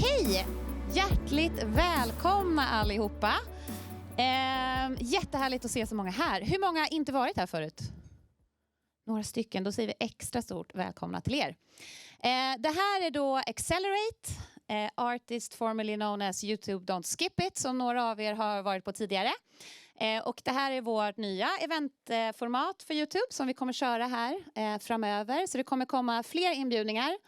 Okej, hjärtligt välkomna allihopa. Jättehärligt att se så många här. Hur många har inte varit här förut? Några stycken, då säger vi extra stort välkomna till er. Det här är då Accelerate, artist formerly known as YouTube Don't Skip It, som några av er har varit på tidigare. Och det här är vårt nya eventformat för YouTube som vi kommer köra här framöver. Så det kommer komma fler inbjudningar.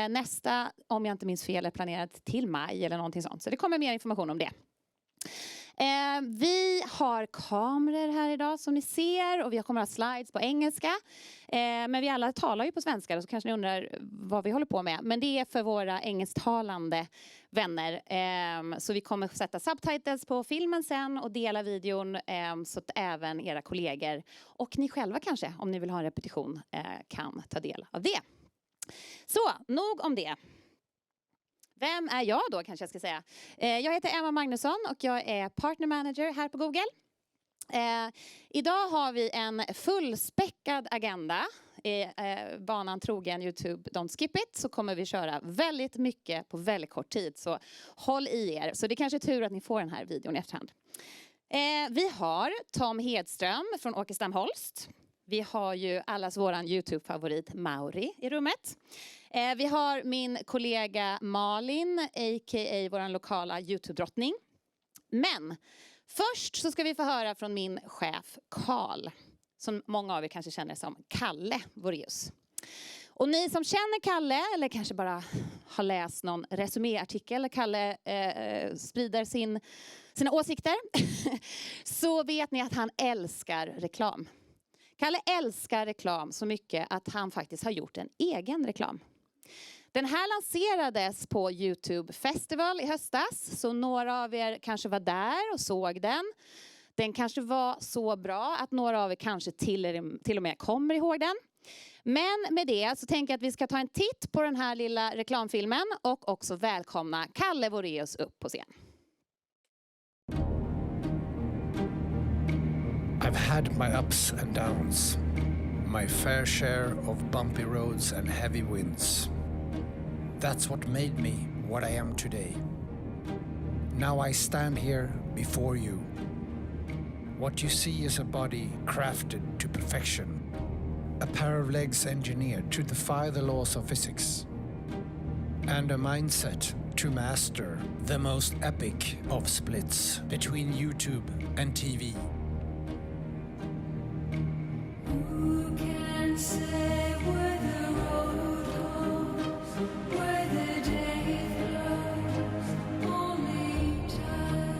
Nästa, om jag inte minns fel, är planerat till maj eller någonting sånt. Så det kommer mer information om det. Vi har kameror här idag som ni ser och vi kommer ha slides på engelska. Men vi alla talar ju på svenska, så kanske ni undrar vad vi håller på med. Men det är för våra engelsktalande vänner. Så vi kommer sätta subtitles på filmen sen och dela videon så att även era kollegor och ni själva kanske, om ni vill ha en repetition, kan ta del av det. Så, nog om det. Vem är jag då, kanske jag ska säga. Jag heter Emma Magnusson och jag är partner manager här på Google. Idag har vi en fullspäckad agenda. Banan trogen YouTube Don't Skip It, så kommer vi köra väldigt mycket på väldigt kort tid. Så håll i er. Så det kanske är tur att ni får den här videon i efterhand. Vi har Tom Hedström från Åkestam Holst. Vi har ju allas våran YouTube-favorit Mauri i rummet. Vi har min kollega Malin, a.k.a. våran lokala YouTube-drottning. Men först så ska vi få höra från min chef Karl, som många av er kanske känner som Kalle Voreus. Och ni som känner Kalle, eller kanske bara har läst någon resuméartikel där Kalle sprider sina åsikter, så vet ni att han älskar reklam. Kalle älskar reklam så mycket att han faktiskt har gjort en egen reklam. Den här lanserades på YouTube Festival i höstas, så några av er kanske var där och såg den. Den kanske var så bra att några av er kanske till och med kommer ihåg den. Men med det så tänker jag att vi ska ta en titt på den här lilla reklamfilmen och också välkomna Kalle Voreus upp på scen. I've had my ups and downs, my fair share of bumpy roads and heavy winds. That's what made me what I am today. Now I stand here before you. What you see is a body crafted to perfection, a pair of legs engineered to defy the laws of physics, and a mindset to master the most epic of splits between YouTube and TV. Who can say where the road goes, where the day flows, only time?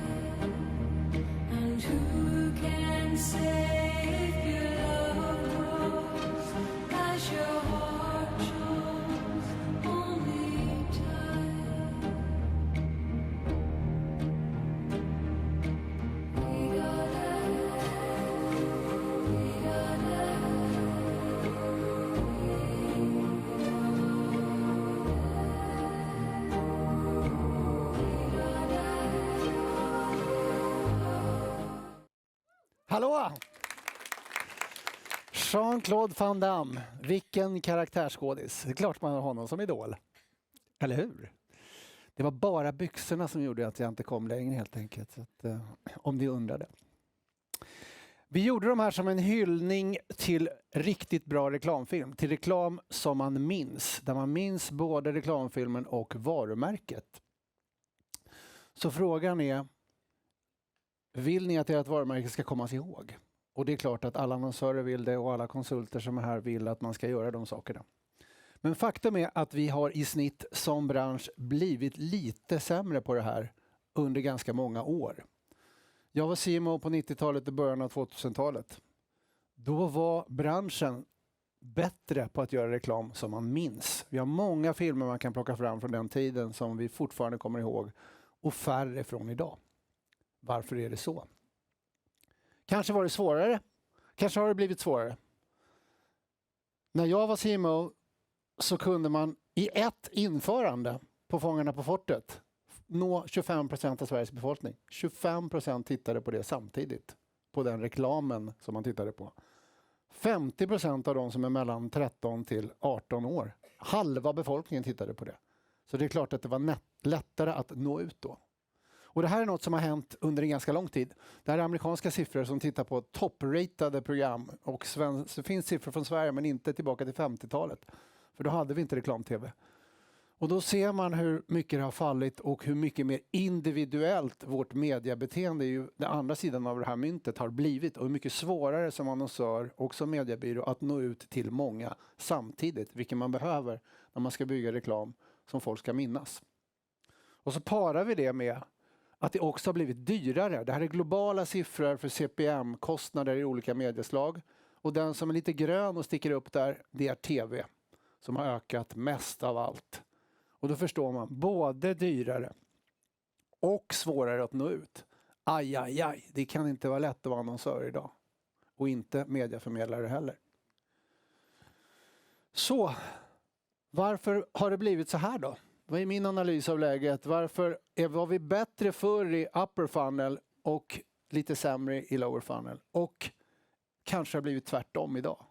And who can say if your love grows as your heart shows, only time? We Hallå! Jean-Claude Van Damme, vilken karaktärsskådis. Det är klart man har honom som idol. Eller hur? Det var bara byxorna som gjorde att jag inte kom längre helt enkelt. Så att, om ni undrade. Vi gjorde de här som en hyllning till riktigt bra reklamfilm. Till reklam som man minns. Där man minns både reklamfilmen och varumärket. Så frågan är: vill ni att ert varumärke ska kommas ihåg? Och det är klart att alla annonsörer vill det och alla konsulter som är här vill att man ska göra de sakerna. Men faktum är att vi har i snitt som bransch blivit lite sämre på det här under ganska många år. Jag var CMO på 90-talet och början av 2000-talet. Då var branschen bättre på att göra reklam som man minns. Vi har många filmer man kan plocka fram från den tiden som vi fortfarande kommer ihåg och färre från idag. Varför är det så? Kanske var det svårare. Kanske har det blivit svårare. När jag var CMO så kunde man i ett införande på Fångarna på fortet nå 25% av Sveriges befolkning. 25% tittade på det samtidigt. På den reklamen som man tittade på. 50% av de som är mellan 13 till 18 år. Halva befolkningen tittade på det. Så det är klart att det var lättare att nå ut då. Och det här är något som har hänt under en ganska lång tid. Det här är amerikanska siffror som tittar på toppratade program. Och det finns siffror från Sverige men inte tillbaka till 50-talet. För då hade vi inte reklam-tv. Och då ser man hur mycket det har fallit och hur mycket mer individuellt vårt mediebeteende, ju den andra sidan av det här myntet, har blivit. Och hur mycket svårare som annonsör och som mediebyrå att nå ut till många samtidigt. Vilket man behöver när man ska bygga reklam som folk ska minnas. Och så parar vi det med att det också har blivit dyrare. Det här är globala siffror för CPM-kostnader i olika medieslag. Och den som är lite grön och sticker upp där, det är tv. Som har ökat mest av allt. Och då förstår man, både dyrare och svårare att nå ut. Aj, aj, aj. Det kan inte vara lätt att vara annonsör idag. Och inte medieförmedlare heller. Så, varför har det blivit så här då? Vad är min analys av läget? Varför var vi bättre förr i upper funnel och lite sämre i lower funnel? Och kanske har blivit tvärtom idag.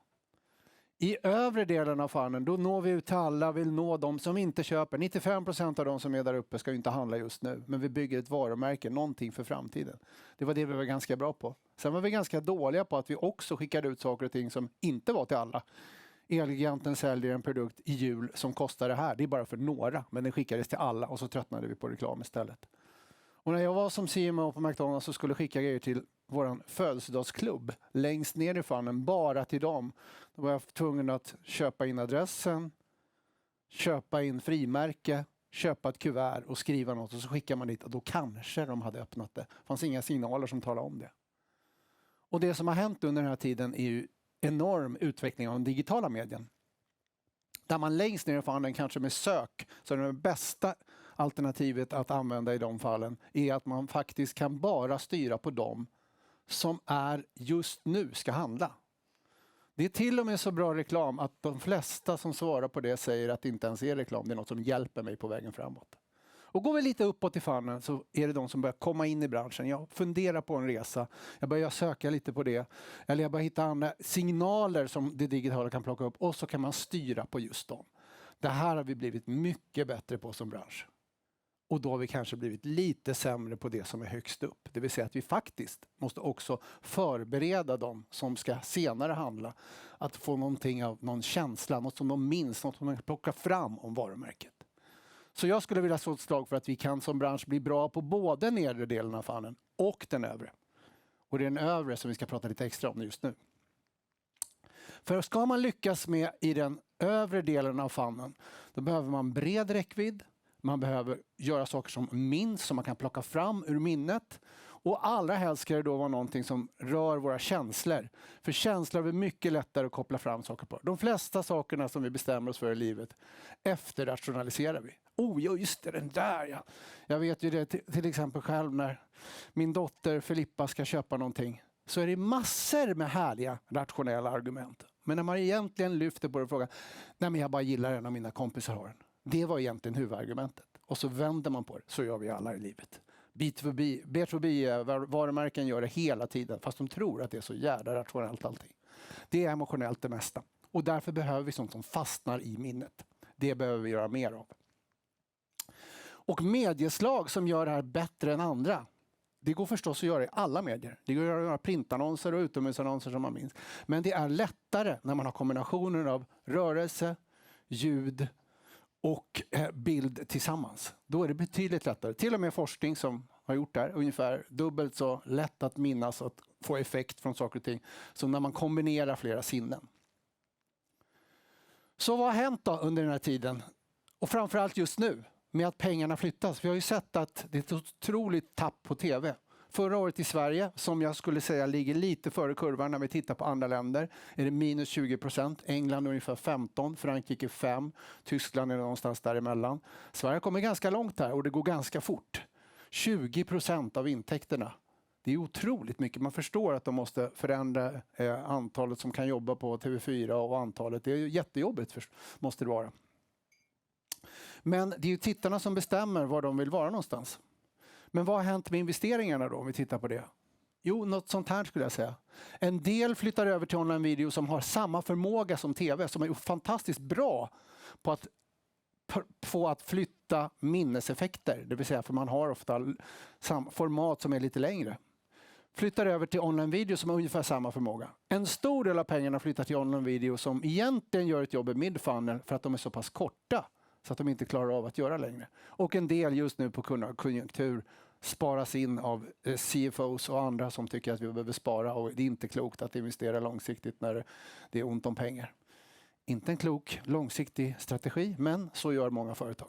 I övre delen av funneln, då når vi ut till alla, vill nå de som inte köper. 95% av de som är där uppe ska ju inte handla just nu. Men vi bygger ett varumärke, någonting för framtiden. Det var det vi var ganska bra på. Sen var vi ganska dåliga på att vi också skickade ut saker och ting som inte var till alla. Elgiganten säljer en produkt i jul som kostar det här. Det är bara för några, men den skickades till alla och så tröttnade vi på reklam istället. Och när jag var som CMO på McDonalds så skulle skicka grejer till våran födelsedagsklubb längst ner i funneln, bara till dem. Då var jag tvungen att köpa in adressen, köpa in frimärke, köpa ett kuvert och skriva något och så skickar man dit och då kanske de hade öppnat det. Det fanns inga signaler som talade om det. Och det som har hänt under den här tiden är ju enorm utveckling av den digitala medien. Där man längst ner i funneln kanske med sök, så det bästa alternativet att använda i de fallen är att man faktiskt kan bara styra på dem som är just nu ska handla. Det är till och med så bra reklam att de flesta som svarar på det säger att det inte ens är reklam. Det är något som hjälper mig på vägen framåt. Och går vi lite uppåt i funneln så är det de som börjar komma in i branschen. Jag funderar på en resa. Jag börjar söka lite på det. Eller jag börjar hitta andra signaler som det digitala kan plocka upp. Och så kan man styra på just dem. Det här har vi blivit mycket bättre på som bransch. Och då har vi kanske blivit lite sämre på det som är högst upp. Det vill säga att vi faktiskt måste också förbereda dem som ska senare handla. Att få någonting av någon känsla, något som de minns, något som de kan plocka fram om varumärket. Så jag skulle vilja slå ett slag för att vi kan som bransch bli bra på både nedre delen av funneln och den övre. Och det är den övre som vi ska prata lite extra om just nu. För ska man lyckas med i den övre delen av funneln, då behöver man bred räckvidd. Man behöver göra saker som minns, som man kan plocka fram ur minnet. Och allra helst ska det då vara någonting som rör våra känslor. För känslor är mycket lättare att koppla fram saker på. De flesta sakerna som vi bestämmer oss för i livet efterrationaliserar vi. Ja, just det, den där ja. Jag vet ju det till exempel själv när min dotter Filippa ska köpa någonting. Så är det massor med härliga rationella argument. Men när man egentligen lyfter på det och frågar, nej men jag bara gillar en av mina kompisar har den. Det var egentligen huvudargumentet. Och så vänder man på det. Så gör vi alla i livet. B2B varumärken gör det hela tiden. Fast de tror att det är så jävla rationellt allting. Det är emotionellt det mesta. Och därför behöver vi sånt som fastnar i minnet. Det behöver vi göra mer av. Och medieslag som gör det här bättre än andra. Det går förstås att göra i alla medier. Det går att göra printannonser och utomhusannonser som man minns. Men det är lättare när man har kombinationer av rörelse, ljud och bild tillsammans. Då är det betydligt lättare. Till och med forskning som har gjort det här, ungefär dubbelt så lätt att minnas och att få effekt från saker och ting som när man kombinerar flera sinnen. Så vad har hänt då under den här tiden? Och framförallt just nu med att pengarna flyttas. Vi har ju sett att det är ett otroligt tapp på tv. Förra året i Sverige, som jag skulle säga ligger lite före kurvan när vi tittar på andra länder, är det minus 20%. England ungefär 15%, Frankrike 5%, Tyskland är någonstans däremellan. Sverige kommer ganska långt här och det går ganska fort. 20% av intäkterna. Det är otroligt mycket. Man förstår att de måste förändra antalet som kan jobba på TV4 och antalet. Det är ju jättejobbigt måste det vara. Men det är ju tittarna som bestämmer var de vill vara någonstans. Men vad har hänt med investeringarna då om vi tittar på det? Jo, något sånt här skulle jag säga. En del flyttar över till online video som har samma förmåga som tv, som är fantastiskt bra på att få att flytta ofta minneseffekter, det vill säga för man har ofta format som är lite längre. Flyttar över till online-video som har ungefär samma förmåga. En stor del av pengarna flyttar till online-video som egentligen gör ett jobb i mid-funnel för att de är så pass korta så att de inte klarar av att göra längre. Och en del just nu på konjunktur sparas in av CFOs och andra som tycker att vi behöver spara och det är inte klokt att investera långsiktigt när det är ont om pengar. Inte en klok långsiktig strategi, men så gör många företag.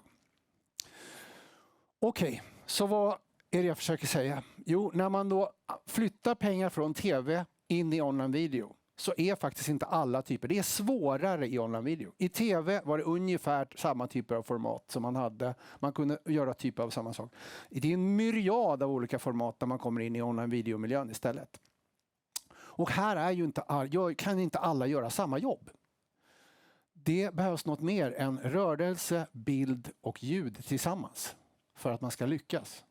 Okej, så vad är det jag försöker säga? Jo, när man då flyttar pengar från tv in i online-video så är faktiskt inte alla typer. Det är svårare i online-video. I tv var det ungefär samma typer av format som man hade. Man kunde göra typer av samma sak. Det är en myriad av olika format när man kommer in i online-videomiljön istället. Och här är ju inte kan inte alla göra samma jobb. Det behövs något mer än rörelse, bild och ljud tillsammans för att man ska lyckas.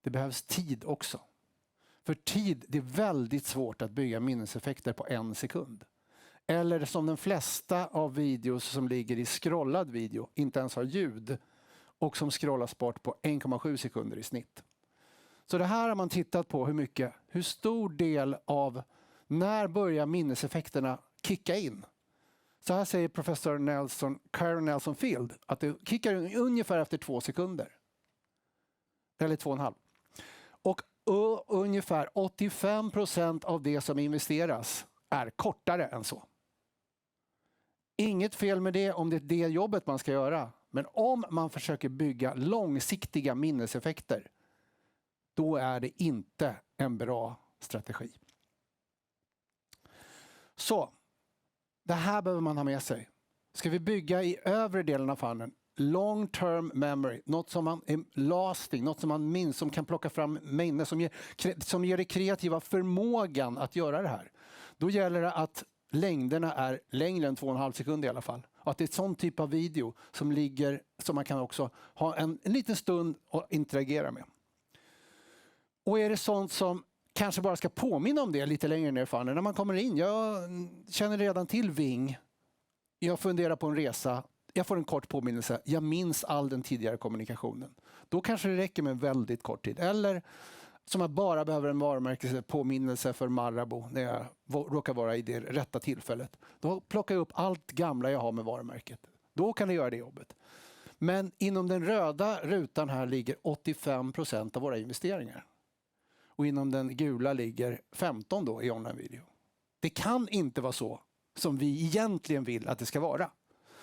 Det behövs tid också. För tid, det är väldigt svårt att bygga minneseffekter på 1 sekund. Eller som de flesta av videos som ligger i scrollad video inte ens har ljud och som scrollas bort på 1,7 sekunder i snitt. Så det här har man tittat på hur stor del av när börjar minneseffekterna kicka in. Så här säger professor Karen Nelson Field att det kickar in ungefär efter 2 sekunder. Eller 2,5. Och ungefär 85% av det som investeras är kortare än så. Inget fel med det om det är det jobbet man ska göra. Men om man försöker bygga långsiktiga minneseffekter, då är det inte en bra strategi. Så, det här behöver man ha med sig. Ska vi bygga i övre delen av funneln long term memory, något som man är lasting, något som man minns, som kan plocka fram minne, som ger det kreativa förmågan att göra det här. Då gäller det att längderna är längre än 2,5 sekunder i alla fall. Och att det är ett sån typ av video som man kan också ha en liten stund och interagera med. Och är det sånt som kanske bara ska påminna om det lite längre ner i funneln. När man kommer in, jag känner redan till Ving. Jag funderar på en resa. Jag får en kort påminnelse. Jag minns all den tidigare kommunikationen. Då kanske det räcker med väldigt kort tid. Eller som jag bara behöver en varumärkespåminnelse för Marabou när jag råkar vara i det rätta tillfället. Då plockar jag upp allt gamla jag har med varumärket. Då kan det göra det jobbet. Men inom den röda rutan här ligger 85% av våra investeringar. Och inom den gula ligger 15 då i online-video. Det kan inte vara så som vi egentligen vill att det ska vara.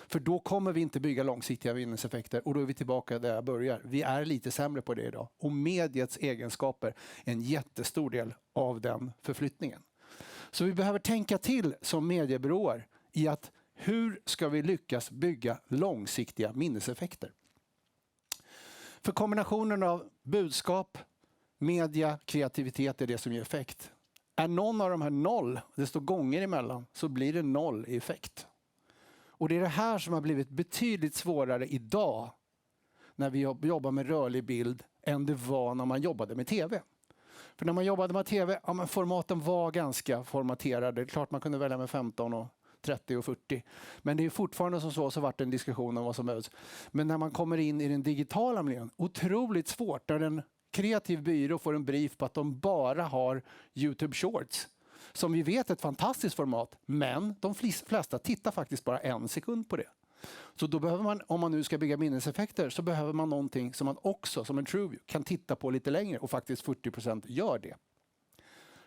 För då kommer vi inte bygga långsiktiga vinningseffekter och då är vi tillbaka där jag börjar. Vi är lite sämre på det idag. Och mediets egenskaper är en jättestor del av den förflyttningen. Så vi behöver tänka till som mediebyråer i att hur ska vi lyckas bygga långsiktiga minneseffekter? För kombinationen av budskap, media, kreativitet är det som ger effekt. Är någon av de här 0, det står gånger emellan, så blir det 0 i effekt. Och det är det här som har blivit betydligt svårare idag när vi jobbar med rörlig bild än det var när man jobbade med tv. För när man jobbade med tv, ja, men formaten var ganska formaterade. Det är klart man kunde välja med 15 och 30 och 40. Men det är fortfarande som så vart det en diskussion om vad som behövs. Men när man kommer in i den digitala miljön, otroligt svårt när en kreativ byrå får en brief på att de bara har YouTube Shorts. Som vi vet är ett fantastiskt format, men de flesta tittar faktiskt bara 1 sekund på det. Så då behöver man, om man nu ska bygga minneseffekter, så behöver man någonting som man också, som en TrueView, kan titta på lite längre och faktiskt 40% gör det.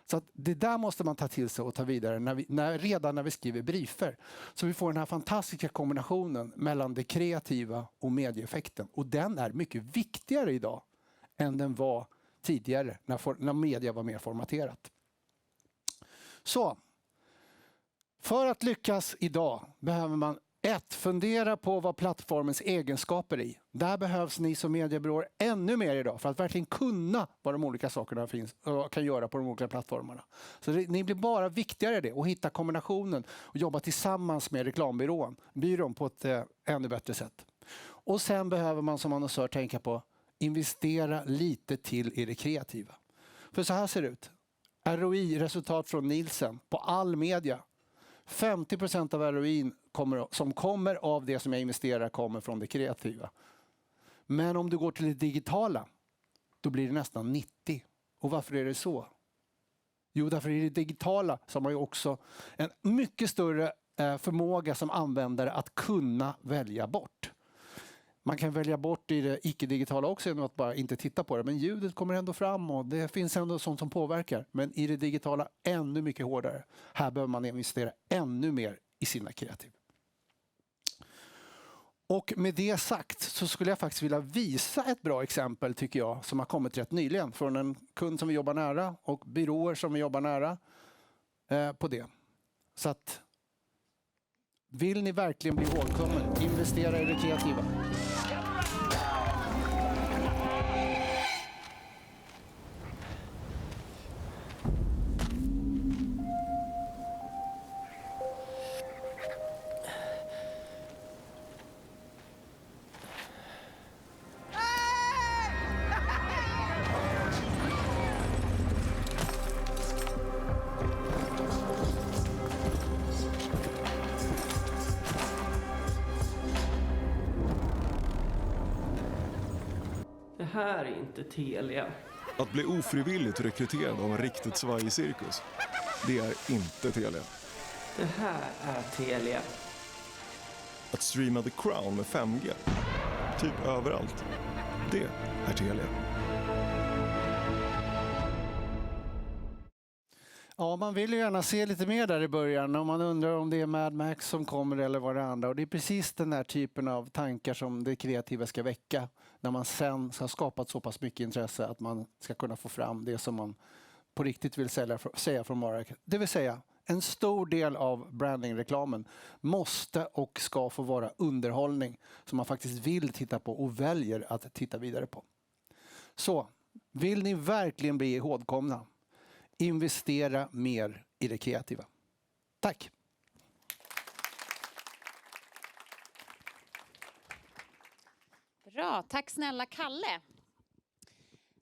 Så att det där måste man ta till sig och ta vidare redan när vi skriver briefer. Så vi får den här fantastiska kombinationen mellan det kreativa och medieeffekten. Och den är mycket viktigare idag än den var tidigare när media var mer formaterat. Så, för att lyckas idag behöver man fundera på vad plattformens egenskaper är i. Där behövs ni som mediebyråer ännu mer idag för att verkligen kunna vad de olika sakerna finns och kan göra på de olika plattformarna. Så ni blir bara viktigare i det och hitta kombinationen och jobba tillsammans med reklambyrån på ett ännu bättre sätt. Och sen behöver man som annonsör tänka på investera lite till i det kreativa. För så här ser det ut. ROI, resultat från Nielsen, på all media. 50% av ROI som kommer av det som jag investerar kommer från det kreativa. Men om du går till det digitala, då blir det nästan 90. Och varför är det så? Jo, därför i det digitala så har man ju också en mycket större förmåga som användare att kunna välja bort. Man kan välja bort i det icke-digitala också genom att bara inte titta på det. Men ljudet kommer ändå fram och det finns ändå sånt som påverkar. Men i det digitala ännu mycket hårdare. Här behöver man investera ännu mer i sina kreativ. Och med det sagt så skulle jag faktiskt vilja visa ett bra exempel tycker jag som har kommit rätt nyligen från en kund som vi jobbar nära och byråer som vi jobbar nära på det. Så att vill ni verkligen bli ihågkommen, investera i det kreativa. Det här är inte Telia. Att bli ofrivilligt rekryterad av en riktigt svajig cirkus, det är inte Telia. Det här är Telia. Att streama The Crown med 5G, typ överallt, det är Telia. Ja, man vill ju gärna se lite mer där i början och man undrar om det är Mad Max som kommer eller vad det andra. Och det är precis den här typen av tankar som det kreativa ska väcka när man sen har skapat så pass mycket intresse att man ska kunna få fram det som man på riktigt vill säga från varumärket. Det vill säga, en stor del av brandingreklamen måste och ska få vara underhållning som man faktiskt vill titta på och väljer att titta vidare på. Så, vill ni verkligen bli ihågkomna? Investera mer i det kreativa. Tack! Bra, tack snälla Kalle.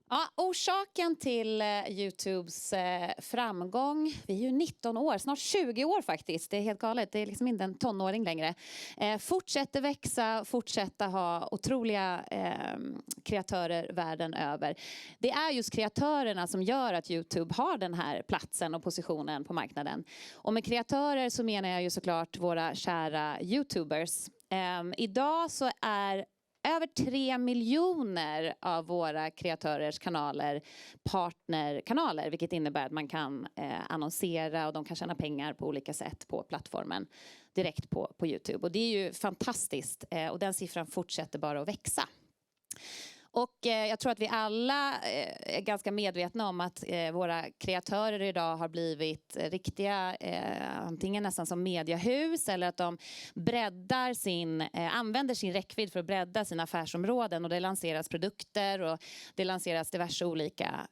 Ja, orsaken till YouTubes framgång, vi är ju 19 år, snart 20 år faktiskt, det är helt galet, det är liksom inte en tonåring längre. Fortsätter växa, fortsätta ha otroliga kreatörer världen över. Det är just kreatörerna som gör att YouTube har den här platsen och positionen på marknaden. Och med kreatörer så menar jag ju såklart våra kära YouTubers. Idag så är över 3 miljoner av våra kreatörers kanaler partnerkanaler, vilket innebär att man kan annonsera och de kan tjäna pengar på olika sätt på plattformen direkt på YouTube. Och det är ju fantastiskt och den siffran fortsätter bara att växa. Och jag tror att vi alla är ganska medvetna om att våra kreatörer idag har blivit riktiga, antingen nästan som mediehus eller att de använder sin räckvidd för att bredda sina affärsområden. Och det lanseras produkter och det lanseras diverse olika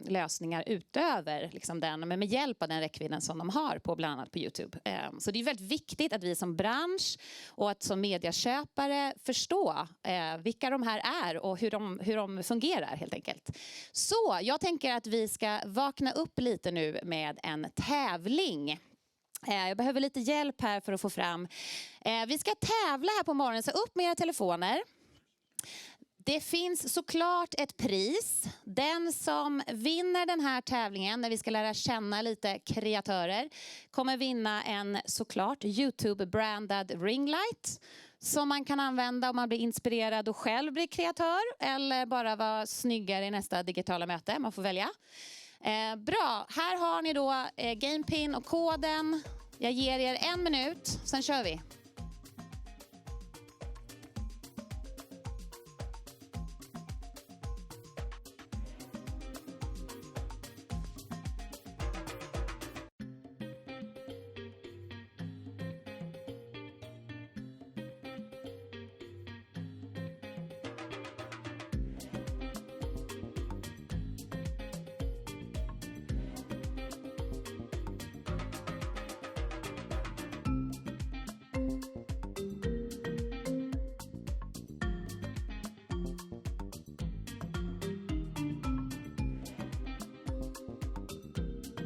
lösningar utöver liksom den, men med hjälp av den räckvidden som de har på bland annat på YouTube. Så det är väldigt viktigt att vi som bransch och att som medieköpare förstå vilka de här är och hur de fungerar helt enkelt. Så jag tänker att vi ska vakna upp lite nu med en tävling. Jag behöver lite hjälp här för att få fram. Vi ska tävla här på morgonen, så upp med era telefoner. Det finns såklart ett pris. Den som vinner den här tävlingen, när vi ska lära känna lite kreatörer, kommer vinna en såklart YouTube-brandad ringlight som man kan använda om man blir inspirerad och själv blir kreatör eller bara vara snyggare i nästa digitala möte. Man får välja. Bra, här har ni då gamepin och koden. Jag ger er 1 minut, sen kör vi.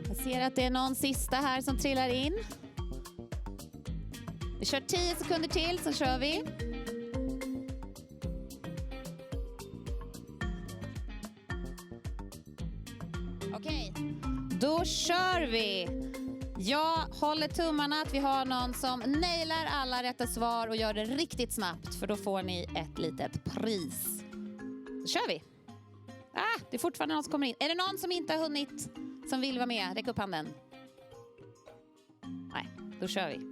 Jag ser att det är någon sista här som trillar in. Vi kör 10 sekunder till, så kör vi. Okej, då kör vi. Jag håller tummarna att vi har någon som nailar alla rätta svar och gör det riktigt snabbt, för då får ni ett litet pris. Då kör vi. Det är fortfarande någon som kommer in. Är det någon som inte har hunnit, som vill vara med? Räck upp handen. Nej, då kör vi.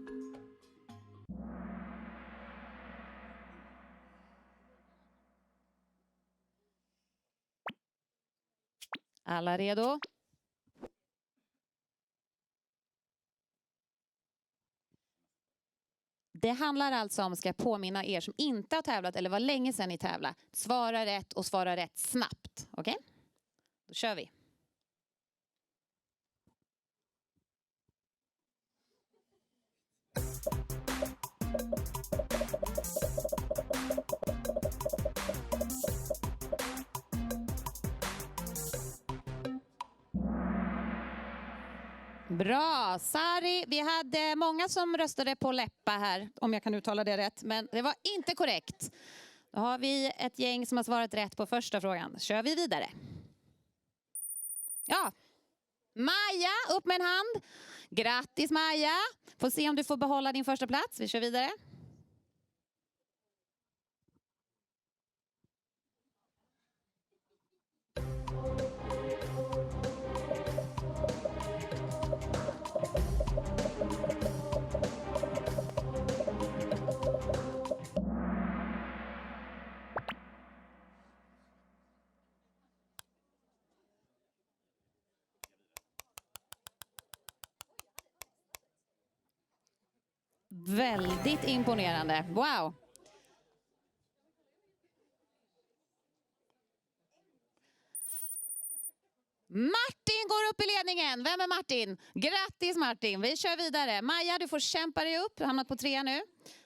Alla redo? Det handlar alltså om, ska jag påminna er som inte har tävlat eller var länge sedan ni tävlade, svara rätt och svara rätt snabbt. Okej? Då kör vi. Bra, Sari. Vi hade många som röstade på läppa här, om jag kan uttala det rätt, men det var inte korrekt. Då har vi ett gäng som har svarat rätt på första frågan. Kör vi vidare. Ja, Maja, upp med en hand. Grattis Maja. Får se om du får behålla din första plats. Vi kör vidare. Väldigt imponerande. Wow. Martin går upp i ledningen. Vem är Martin? Grattis Martin. Vi kör vidare. Maja, du får kämpa dig upp. Du har hamnat på 3 nu.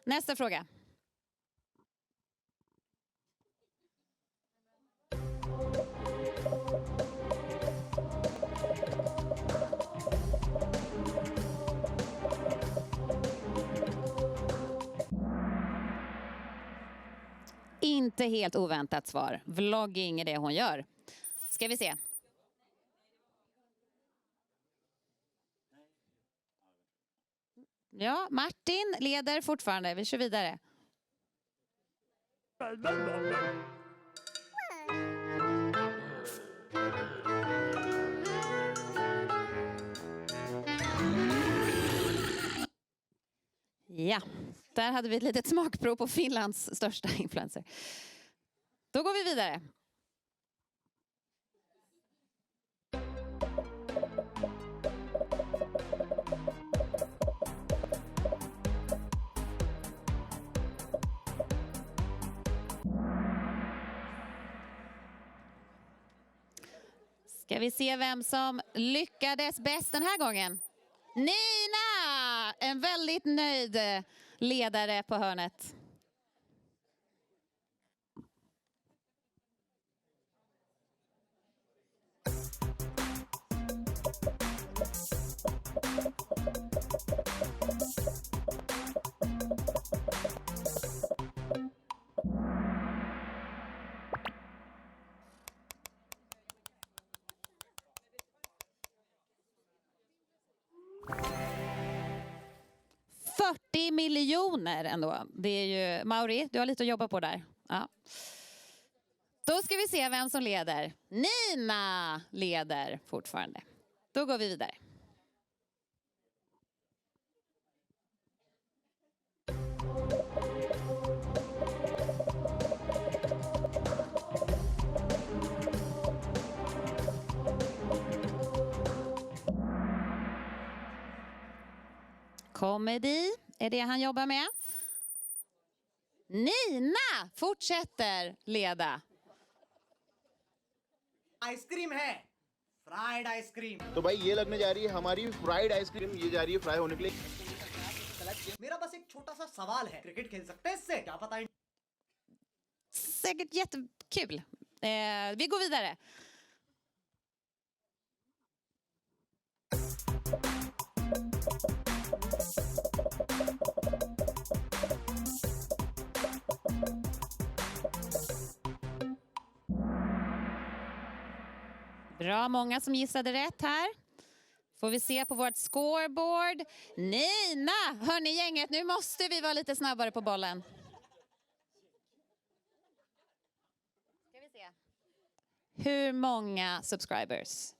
Nästa fråga. Inte helt oväntat svar. Vlogging är det hon gör. Ska vi se. Ja, Martin leder fortfarande. Vi kör vidare. Ja, där hade vi ett litet smakprov på Finlands största influencer. Då går vi vidare. Ska vi se vem som lyckades bäst den här gången? Nina! En väldigt nöjd ledare på hörnet. $40 miljoner ändå. Det är ju, Mauri, du har lite att jobba på där. Ja. Då ska vi se vem som leder. Nina leder fortfarande. Då går vi vidare. Comedy är det han jobbar med. Nina fortsätter leda. Ice cream है fried ice cream तो भाई ये लगने जा रही है हमारी fried ice cream ये जा रही है फ्राई होने के लिए मेरा बस एक छोटा सा सवाल है क्रिकेट खेल सकते हैं इससे क्या पता Säkert jättekul. Vi går vidare. Bra, många som gissade rätt här. Får vi se på vårt scoreboard. Nina, hörni gänget, nu måste vi vara lite snabbare på bollen. Ska vi se. Hur många subscribers?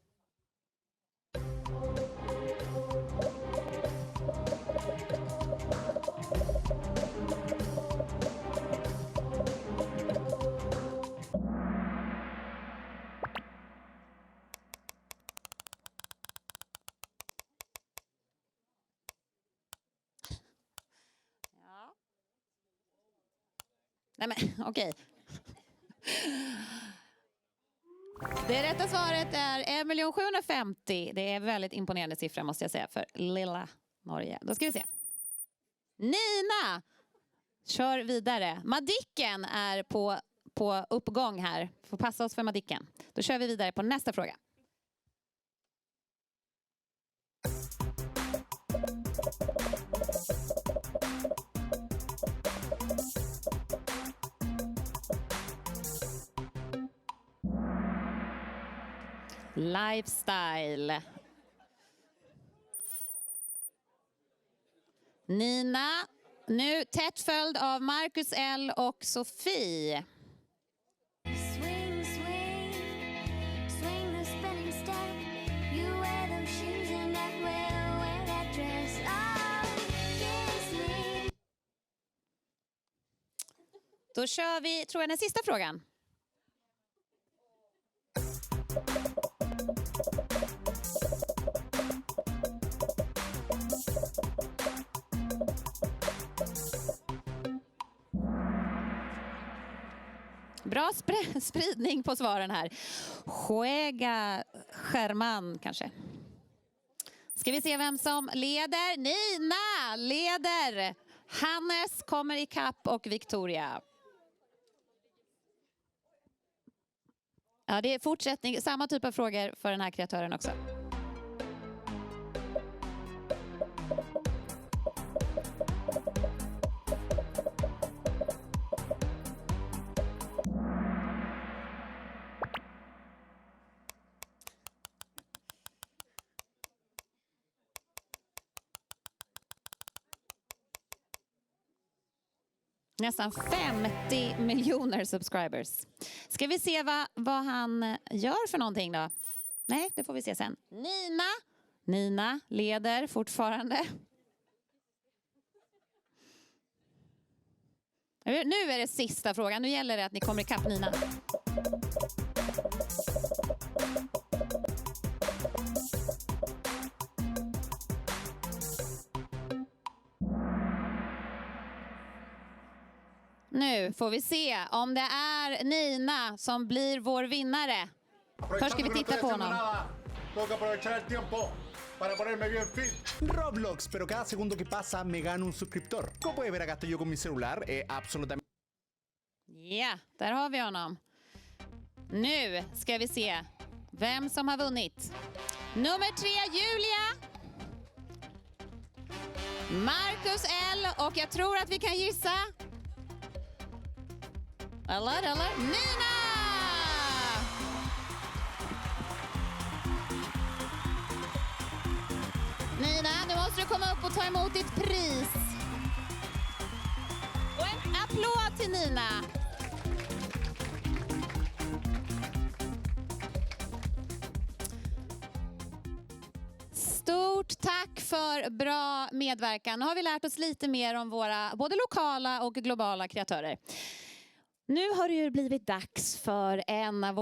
Nej men, okej. Det rätta svaret är 1 750 000. Det är väldigt imponerande siffra måste jag säga för lilla Norge. Då ska vi se. Nina kör vidare. Madicken är på uppgång här. Får passa oss för Madicken. Då kör vi vidare på nästa fråga. Lifestyle. Nina, nu tätt följd av Marcus L och Sofie. Swing, swing, swing the spinning step. You wear those shoes and I will wear that dress. Oh, kiss me. Då kör vi, tror jag, den sista frågan. Bra spridning på svaren här. Juega Scherman kanske. Ska vi se vem som leder? Nina leder. Hannes kommer i kapp och Victoria. Ja, det är fortsättning. Samma typ av frågor för den här kreatören också. Nästan 50 miljoner subscribers. Ska vi se vad han gör för någonting då? Nej, det får vi se sen. Nina leder fortfarande. Nu är det sista frågan. Nu gäller det att ni kommer ikapp Nina. Nu får vi se om det är Nina som blir vår vinnare. Först ska vi titta på honom. Roblox, pero cada segundo que pasa me gano un suscriptor. Como puedes ver acá estoy yo con mi celular, absolutamente. Ja, där har vi honom. Nu ska vi se vem som har vunnit. Nummer 3, Julia. Marcus L. Och jag tror att vi kan gissa. Eller, Nina! Nina, nu måste du komma upp och ta emot ditt pris. Och en applåd till Nina. Stort tack för bra medverkan. Nu har vi lärt oss lite mer om våra både lokala och globala kreatörer. Nu har det ju blivit dags för en av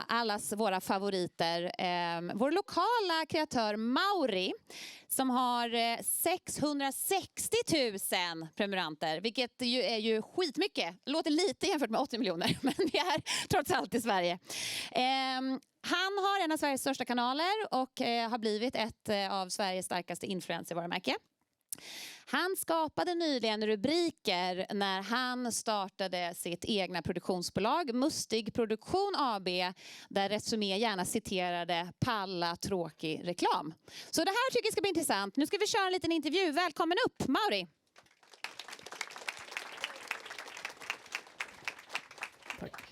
allas våra favoriter. Vår lokala kreatör Mauri som har 660 000 prenumeranter. Vilket är ju skitmycket. Låter lite jämfört med 80 miljoner. Men vi är trots allt i Sverige. Han har en av Sveriges största kanaler och har blivit ett av Sveriges starkaste influencervarumärke. Han skapade nyligen rubriker när han startade sitt egna produktionsbolag Mustig Produktion AB, där Resumé gärna citerade palla tråkig reklam. Så det här tycker jag ska bli intressant. Nu ska vi köra en liten intervju. Välkommen upp, Mauri. Tack.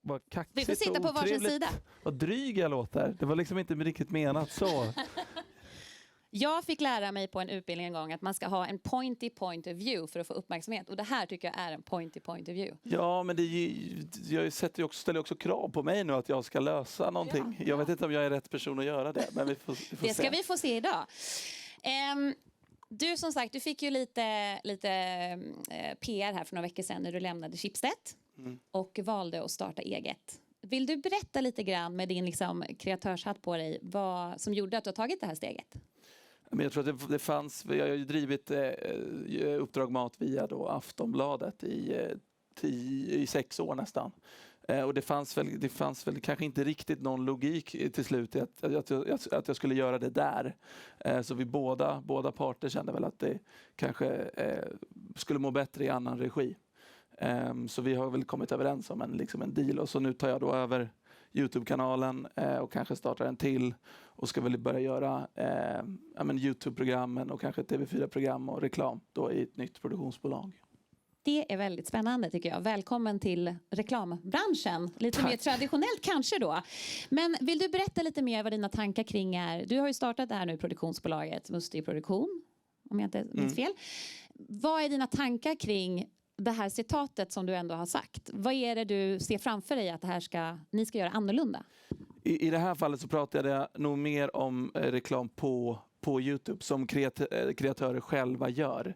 vad Vi får kaxigt sitta och på varsin otrevligt. sida. Vad dryg jag låter. Det var liksom inte riktigt menat så. Jag fick lära mig på en utbildning en gång att man ska ha en pointy point of view för att få uppmärksamhet. Och det här tycker jag är en pointy point of view. Ja, men jag ställer också krav på mig nu att jag ska lösa någonting. Jag vet inte om jag är rätt person att göra det, men vi får Det ska se. vi få se idag. Du som sagt, du fick ju lite PR här för några veckor sedan när du lämnade Schibsted och valde att starta eget. Vill du berätta lite grann med din liksom, kreatörshatt på dig vad som gjorde att du har tagit det här steget? Men jag tror att det fanns, jag har ju drivit Uppdrag Mat via då Aftonbladet i 6 år nästan. Och det fanns väl kanske inte riktigt någon logik till slut i att jag skulle göra det där. Så vi båda parter kände väl att det kanske skulle må bättre i annan regi. Så vi har väl kommit överens om en deal. Och så nu tar jag då över YouTube-kanalen och kanske startar en till. Och ska väl börja göra YouTube-programmen och kanske TV4-program och reklam då i ett nytt produktionsbolag. Det är väldigt spännande tycker jag. Välkommen till reklambranschen. Lite mer traditionellt kanske då. Men vill du berätta lite mer vad dina tankar kring är? Du har ju startat det här nu produktionsbolaget Musti Produktion, om jag inte minns fel. Vad är dina tankar kring det här citatet som du ändå har sagt? Vad är det du ser framför dig att ni ska göra annorlunda? I det här fallet så pratade jag nog mer om reklam på YouTube som kreatörer själva gör.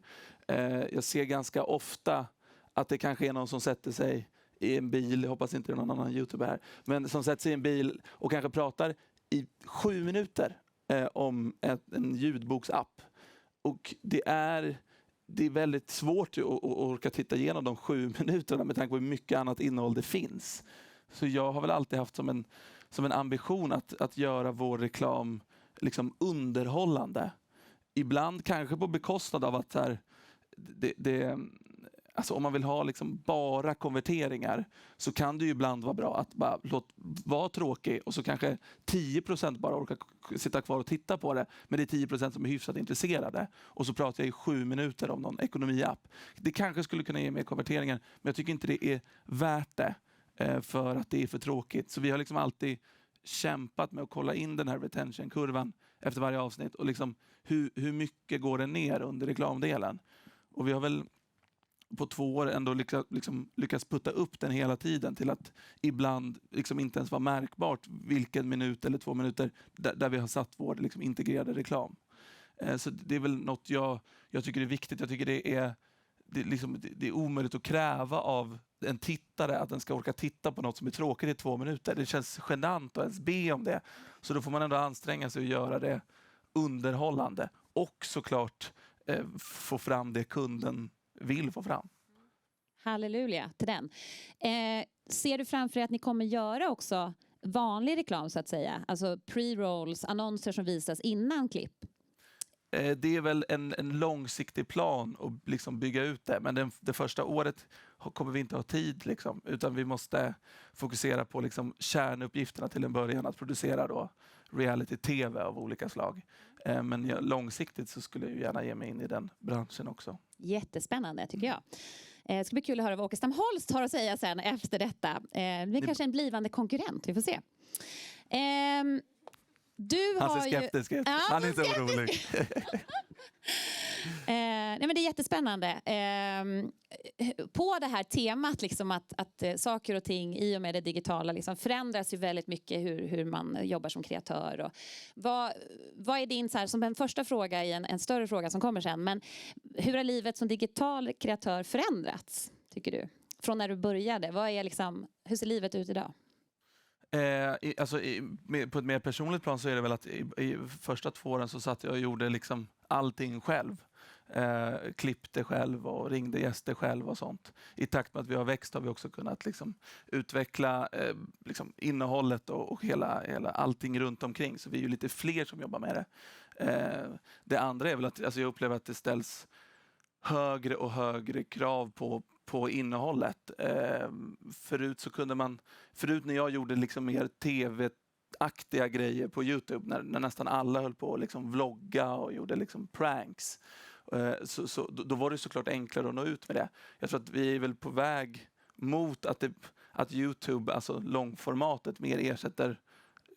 Jag ser ganska ofta att det kanske är någon som sätter sig i en bil, jag hoppas inte det är någon annan YouTuber här, men som sätter sig i en bil och kanske pratar i 7 minuter om en ljudboksapp. Och det är väldigt svårt att orka titta igenom de 7 minuterna med tanke på hur mycket annat innehåll det finns. Så jag har väl alltid haft som en ambition att göra vår reklam liksom underhållande. Ibland kanske på bekostnad av att alltså om man vill ha liksom bara konverteringar så kan det ju ibland vara bra att bara vara tråkig och så kanske 10% bara orkar sitta kvar och titta på det, men det är 10% som är hyfsat intresserade och så pratar jag i 7 minuter om någon ekonomiapp. Det kanske skulle kunna ge mer konverteringar, men jag tycker inte det är värt det för att det är för tråkigt. Så vi har liksom alltid kämpat med att kolla in den här retention-kurvan efter varje avsnitt och liksom hur mycket går den ner under reklamdelen. Och vi har väl på 2 år ändå lyckats putta upp den hela tiden till att ibland liksom inte ens vara märkbart vilken minut eller 2 minuter där vi har satt vår liksom integrerade reklam. Så det är väl något jag tycker är viktigt. Jag tycker det är omöjligt att kräva av en tittare att den ska orka titta på något som är tråkigt i 2 minuter. Det känns genant att ens be om det. Så då får man ändå anstränga sig att göra det underhållande och såklart få fram det kunden vill få fram. Halleluja till den. Ser du framför dig att ni kommer göra också vanlig reklam så att säga? Alltså pre-rolls, annonser som visas innan klipp? Det är väl en långsiktig plan att liksom bygga ut det. Men det första året kommer vi inte ha tid. Liksom, utan vi måste fokusera på liksom kärnuppgifterna till en början. Att producera då reality-tv av olika slag. Men långsiktigt så skulle jag gärna ge mig in i den branschen också. Jättespännande tycker jag. Det ska bli kul att höra vad Åkestam Holst har att säga sen efter detta. Det är kanske en blivande konkurrent, vi får se. Han ser skeptisk ut. Han är inte orolig. Nej, men det är jättespännande. På det här temat liksom att saker och ting i och med det digitala liksom förändras ju väldigt mycket hur man jobbar som kreatör. Och vad är din, så här, som en första fråga i en större fråga som kommer sen, men hur har livet som digital kreatör förändrats, tycker du? Från när du började, hur ser livet ut idag? På ett mer personligt plan så är det väl att i första 2 åren så satt jag och gjorde liksom allting själv. Klippte själv och ringde gäster själv och sånt. I takt med att vi har växt har vi också kunnat liksom utveckla liksom innehållet och hela allting runt omkring. Så vi är ju lite fler som jobbar med det. Det andra är väl att jag upplever att det ställs högre och högre krav på innehållet. Förut när jag gjorde liksom mer tv-aktiga grejer på YouTube, när nästan alla höll på att liksom vlogga och gjorde liksom pranks, då var det såklart enklare att nå ut med det. Jag tror att vi är väl på väg mot att att YouTube, alltså långformatet, mer ersätter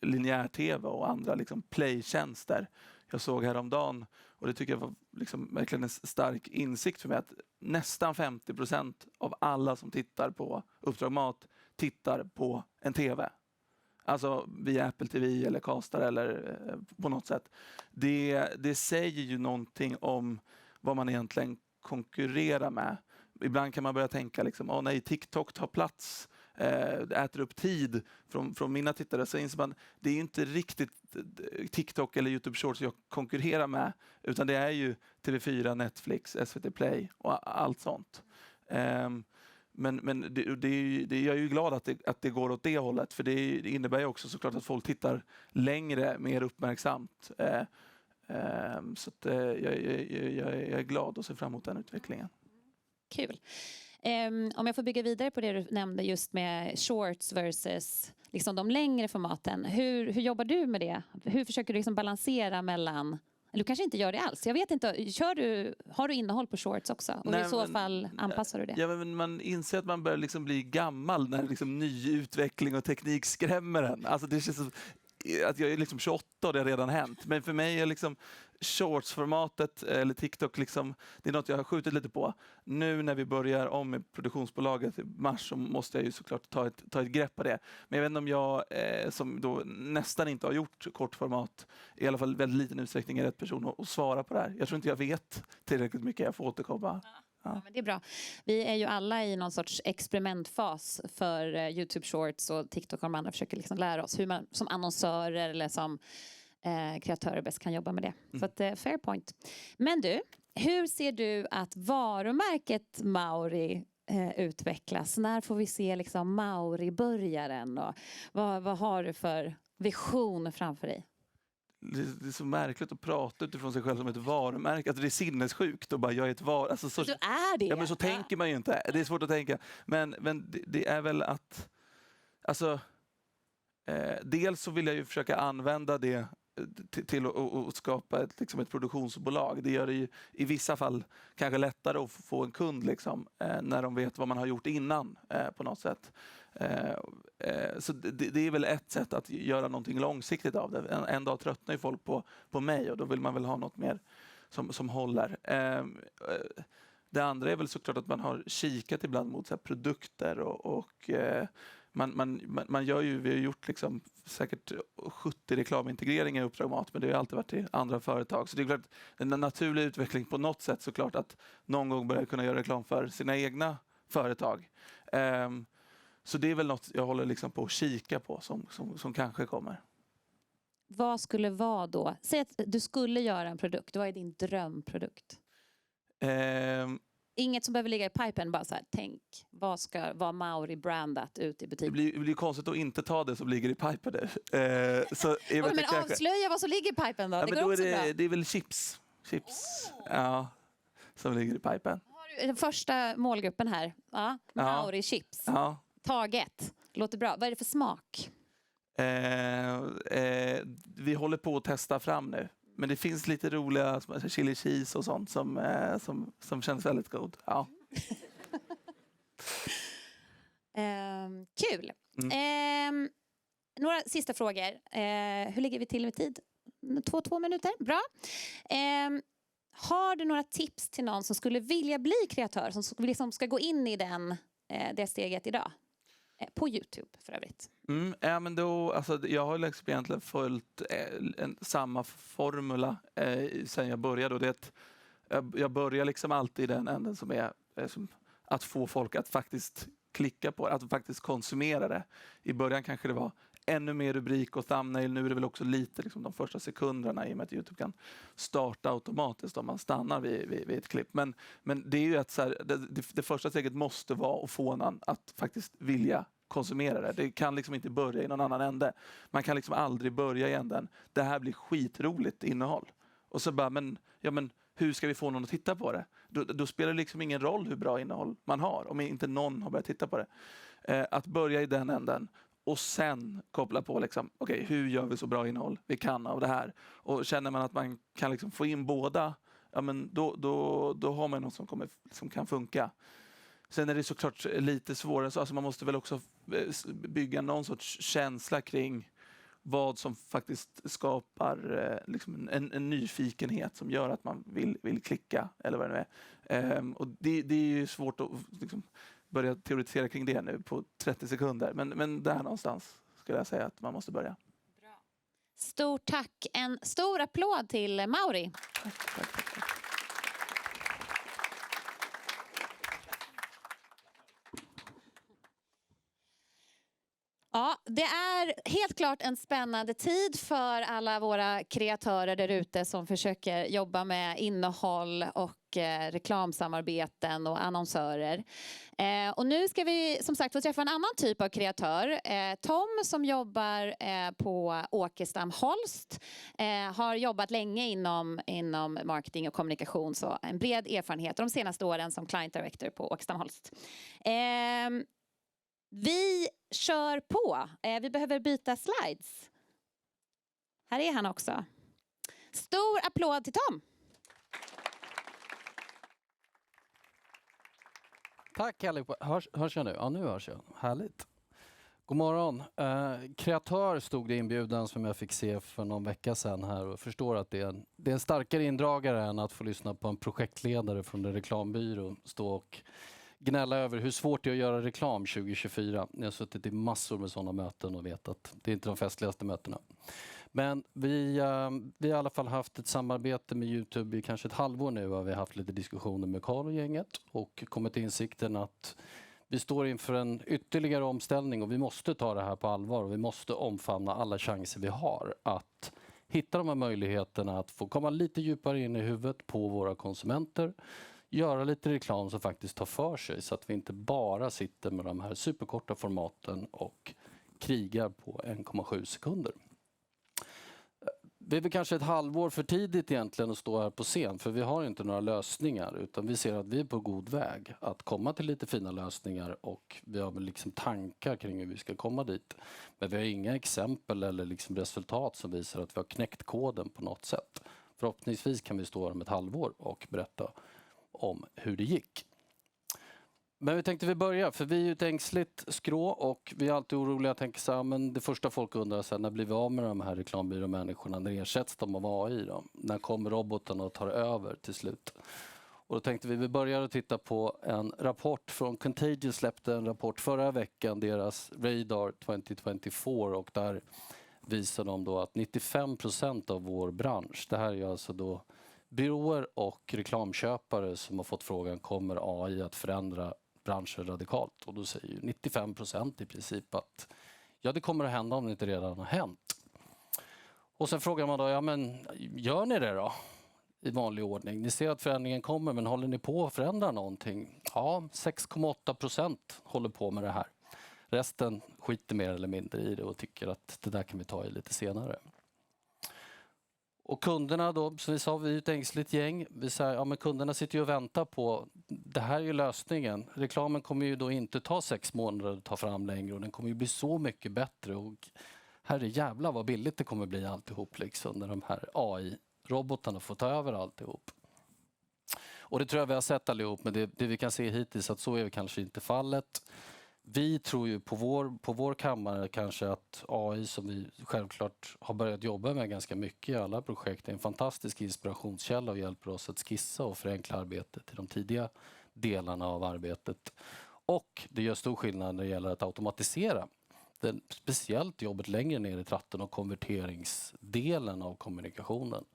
linjär-tv och andra liksom playtjänster. Jag såg häromdagen, och det tycker jag var liksom verkligen en stark insikt för mig, att nästan 50% av alla som tittar på Uppdrag Mat tittar på en tv. Alltså via Apple TV eller Castar eller på något sätt. Det säger ju någonting om vad man egentligen konkurrerar med. Ibland kan man börja tänka liksom, nej, TikTok tar plats, äter upp tid från mina tittare. Så inser man, det är ju inte riktigt TikTok eller YouTube Shorts jag konkurrerar med, utan det är ju TV4, Netflix, SVT Play och allt sånt. Men jag är ju glad att det går åt det hållet, för det innebär ju också såklart att folk tittar längre, mer uppmärksamt. Så att, jag är glad och ser fram emot den utvecklingen. Kul. Om jag får bygga vidare på det du nämnde just med shorts versus liksom de längre formaten. Hur jobbar du med det? Hur försöker du liksom balansera mellan... Eller du kanske inte gör det alls. Jag vet inte. Har du innehåll på shorts också? Och i så fall anpassar du det? Ja, men man inser att man börjar liksom bli gammal när liksom ny utveckling och teknik skrämmer en. Alltså det känns som att jag är liksom 28 och det har redan hänt. Men för mig är liksom shortsformatet eller TikTok liksom, det är något jag har skjutit lite på. Nu när vi börjar om med produktionsbolaget i mars så måste jag ju såklart ta ett grepp på det. Men jag vet inte om jag som då nästan inte har gjort kortformat, i alla fall väldigt liten utsträckning, är rätt person att svara på det här. Jag tror inte jag vet tillräckligt mycket, jag får återkomma. Ja, men det är bra. Vi är ju alla i någon sorts experimentfas för YouTube Shorts och TikTok, och de andra försöker liksom lära oss hur man som annonsörer eller som kreatörer bäst kan jobba med det. Så att, fair point. Men du, hur ser du att varumärket Mauri utvecklas? När får vi se liksom Mauri-börjaren? Och vad har du för vision framför dig? Det är så märkligt att prata utifrån sig själv som ett varumärke. Alltså det är sinnessjukt och bara jag är ett varumärke. Alltså så, du är det. Ja, men så tänker man ju inte. Det är svårt att tänka. Men det är väl att... Alltså, dels så vill jag ju försöka använda det till att skapa ett produktionsbolag. Det gör det ju i vissa fall kanske lättare att få en kund liksom, när de vet vad man har gjort innan på något sätt. Så det är väl ett sätt att göra någonting långsiktigt av det. En dag tröttnar ju folk på mig och då vill man väl ha något mer som håller. Det andra är väl såklart att man har kikat ibland mot så här produkter och man gör ju, vi har gjort liksom säkert 70 reklamintegreringar i Uppdrag Mat, men det har ju alltid varit i andra företag. Så det är klart en naturlig utveckling på något sätt såklart att någon gång börja kunna göra reklam för sina egna företag. Så det är väl något jag håller liksom på att kika på som kanske kommer. Vad skulle vara då? Säg att du skulle göra en produkt. Vad är din drömprodukt? Inget som behöver ligga i pipen, bara så här, tänk, vad ska vara Mauri brandat ut i butiken? Det blir konstigt att inte ta det som ligger i pipen nu. Men avslöja vad som ligger i pipen då. Ja, det men går då också är bra. det är väl chips. Ja, som ligger i pipen. Har du den första målgruppen här? Ja, Mauri chips. Ja. Taget. Låter bra. Vad är det för smak? Vi håller på att testa fram nu. Men det finns lite roliga chili cheese och sånt som känns väldigt god. Ja. Kul. Några sista frågor. Hur ligger vi till med tid? 2 minuter. Bra. Har du några tips till någon som skulle vilja bli kreatör, som liksom ska gå in i det steget idag? På YouTube för övrigt. Ja, men då, alltså, jag har liksom egentligen följt samma formula sen jag började. Och det jag börjar liksom alltid i den änden som är att få folk att faktiskt klicka på det, att faktiskt konsumera det. I början kanske det var ännu mer rubrik och thumbnail. Nu är det väl också lite liksom, de första sekunderna i och med att YouTube kan starta automatiskt om man stannar vid ett klipp. Men det är ju att så här, det första steget måste vara att få någon att faktiskt vilja konsumera det. Det kan liksom inte börja i någon annan ände. Man kan liksom aldrig börja i änden. Det här blir skitroligt innehåll. Och så bara, men hur ska vi få någon att titta på det? Då spelar det liksom ingen roll hur bra innehåll man har om inte någon har börjat titta på det. Att börja i den änden och sen koppla på liksom, okej, hur gör vi så bra innehåll vi kan av det här? Och känner man att man kan liksom få in båda, ja, men då har man något som kan funka. Sen är det såklart lite svårare, så alltså man måste väl också bygga någon sorts känsla kring vad som faktiskt skapar liksom en nyfikenhet som gör att man vill klicka eller vad det nu är. Och det är ju svårt att liksom börja teoretisera kring det nu på 30 sekunder. Men där någonstans skulle jag säga att man måste börja. Bra. Stort tack. En stor applåd till Mauri. Tack. Ja, det är helt klart en spännande tid för alla våra kreatörer där ute som försöker jobba med innehåll och reklamsamarbeten och annonsörer. Och nu ska vi som sagt få träffa en annan typ av kreatör. Tom som jobbar på Åkestam Holst har jobbat länge inom marketing och kommunikation, så en bred erfarenhet de senaste åren som client director på Åkestam Holst. Vi kör på. Vi behöver byta slides. Här är han också. Stor applåd till Tom. Tack allihopa. Hörs jag nu? Ja, nu hörs jag. Härligt. God morgon. Kreatör stod det i inbjudan som jag fick se för någon vecka sedan här, och förstår att det är en starkare indragare än att få lyssna på en projektledare från en reklambyrå stå och gnälla över hur svårt det är att göra reklam 2024. Jag har suttit i massor med sådana möten och vet att det är inte de festligaste mötena. Men vi har i alla fall haft ett samarbete med YouTube i kanske ett halvår nu. Vi har haft lite diskussioner med Carl och gänget och kommit till insikten att vi står inför en ytterligare omställning och vi måste ta det här på allvar och vi måste omfamna alla chanser vi har att hitta de här möjligheterna att få komma lite djupare in i huvudet på våra konsumenter, göra lite reklam som faktiskt tar för sig så att vi inte bara sitter med de här superkorta formaten och krigar på 1,7 sekunder. Det är väl kanske ett halvår för tidigt egentligen att stå här på scen, för vi har inte några lösningar, utan vi ser att vi är på god väg att komma till lite fina lösningar och vi har liksom tankar kring hur vi ska komma dit. Men vi har inga exempel eller liksom resultat som visar att vi har knäckt koden på något sätt. Förhoppningsvis kan vi stå här om ett halvår och berätta om hur det gick. Men vi tänkte vi börja, för vi är ju ett ängsligt skrå och vi är alltid oroliga att tänka så här, men det första folk undrar sen, när blir vi av med de här reklambyråmänniskorna, när ersätts de av AI då? När kommer roboten och tar över till slut? Och då tänkte vi börjar att titta på en rapport från Contagious, släppte en rapport förra veckan, deras Radar 2024, och där visar de då att 95% av vår bransch, det här är alltså då byråer och reklamköpare som har fått frågan, kommer AI att förändra branschen radikalt? Och då säger ju 95% i princip att ja, det kommer att hända om det inte redan har hänt. Och sen frågar man då, ja men gör ni det då? I vanlig ordning. Ni ser att förändringen kommer, men håller ni på att förändra någonting? Ja, 6,8% håller på med det här. Resten skiter mer eller mindre i det och tycker att det där kan vi ta i lite senare. Och kunderna då, som vi sa, vi är ett ängsligt gäng. Vi säger, ja men kunderna sitter ju och väntar på, det här är ju lösningen. Reklamen kommer ju då inte ta 6 månader att ta fram längre och den kommer ju bli så mycket bättre. Och herre jävla vad billigt det kommer bli alltihop liksom, när de här AI-robotarna får ta över alltihop. Och det tror jag vi har sett allihop, men det vi kan se hittills att så är kanske inte fallet. Vi tror ju på vår kammare kanske att AI, som vi självklart har börjat jobba med ganska mycket i alla projekt, är en fantastisk inspirationskälla och hjälper oss att skissa och förenkla arbetet i de tidiga delarna av arbetet. Och det gör stor skillnad när det gäller att automatisera. Speciellt jobbet längre ner i tratten och konverteringsdelen av kommunikationen.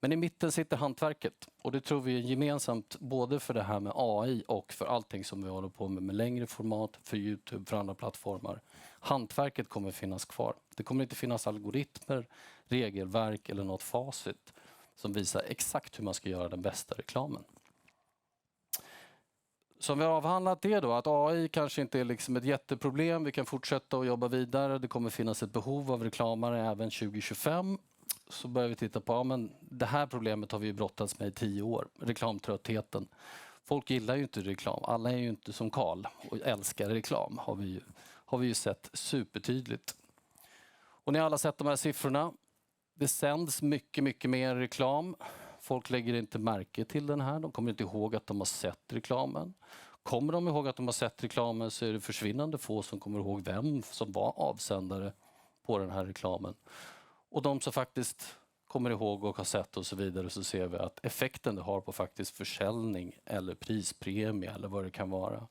Men i mitten sitter hantverket och det tror vi är gemensamt både för det här med AI och för allting som vi håller på med längre format, för YouTube, för andra plattformar. Hantverket kommer finnas kvar. Det kommer inte finnas algoritmer, regelverk eller något facit som visar exakt hur man ska göra den bästa reklamen. Som vi har avhandlat det då, att AI kanske inte är liksom ett jätteproblem. Vi kan fortsätta att jobba vidare. Det kommer finnas ett behov av reklamare även 2025. Så börjar vi titta på, ja, men det här problemet har vi ju brottats med i 10 år. Reklamtröttheten. Folk gillar ju inte reklam. Alla är ju inte som Carl och älskar reklam. Har vi ju sett supertydligt. Och ni har alla sett de här siffrorna. Det sänds mycket, mycket mer reklam. Folk lägger inte märke till den här. De kommer inte ihåg att de har sett reklamen. Kommer de ihåg att de har sett reklamen så är det försvinnande få som kommer ihåg vem som var avsändare på den här reklamen. Och de som faktiskt kommer ihåg och har sett och så vidare, så ser vi att effekten det har på faktiskt försäljning eller prispremie eller vad det kan vara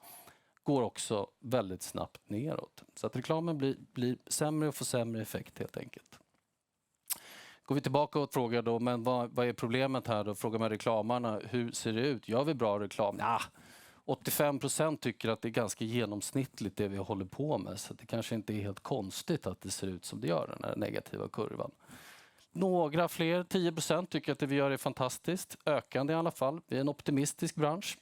går också väldigt snabbt neråt. Så att reklamen blir sämre och får sämre effekt helt enkelt. Går vi tillbaka och frågar då, men vad är problemet här då? Frågar man reklamarna, hur ser det ut? Gör vi bra reklam? Ja, 85% tycker att det är ganska genomsnittligt det vi håller på med. Så det kanske inte är helt konstigt att det ser ut som det gör, den här negativa kurvan. Några fler, 10% tycker att det vi gör är fantastiskt. Ökande i alla fall. Vi är en optimistisk bransch.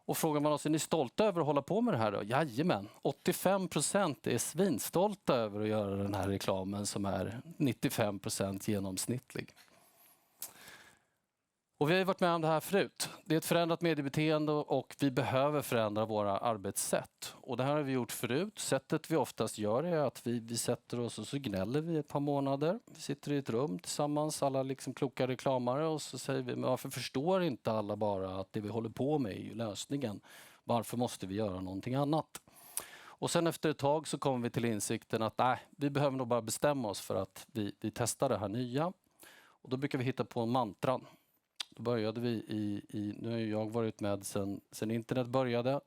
Och frågar man oss, är ni stolta över att hålla på med det här då? Jajamän, 85% är svinstolta över att göra den här reklamen som är 95% genomsnittlig. Och vi har varit med om det här förut. Det är ett förändrat mediebeteende och vi behöver förändra våra arbetssätt. Och det här har vi gjort förut. Sättet vi oftast gör är att vi sätter oss och så gnäller vi ett par månader. Vi sitter i ett rum tillsammans, alla liksom kloka reklamare, och så säger vi, men varför förstår inte alla bara att det vi håller på med är ju lösningen? Varför måste vi göra någonting annat? Och sen efter ett tag så kommer vi till insikten att vi behöver nog bara bestämma oss för att vi testar det här nya. Och då brukar vi hitta på en mantran. Då började vi nu har jag varit med sen internet började,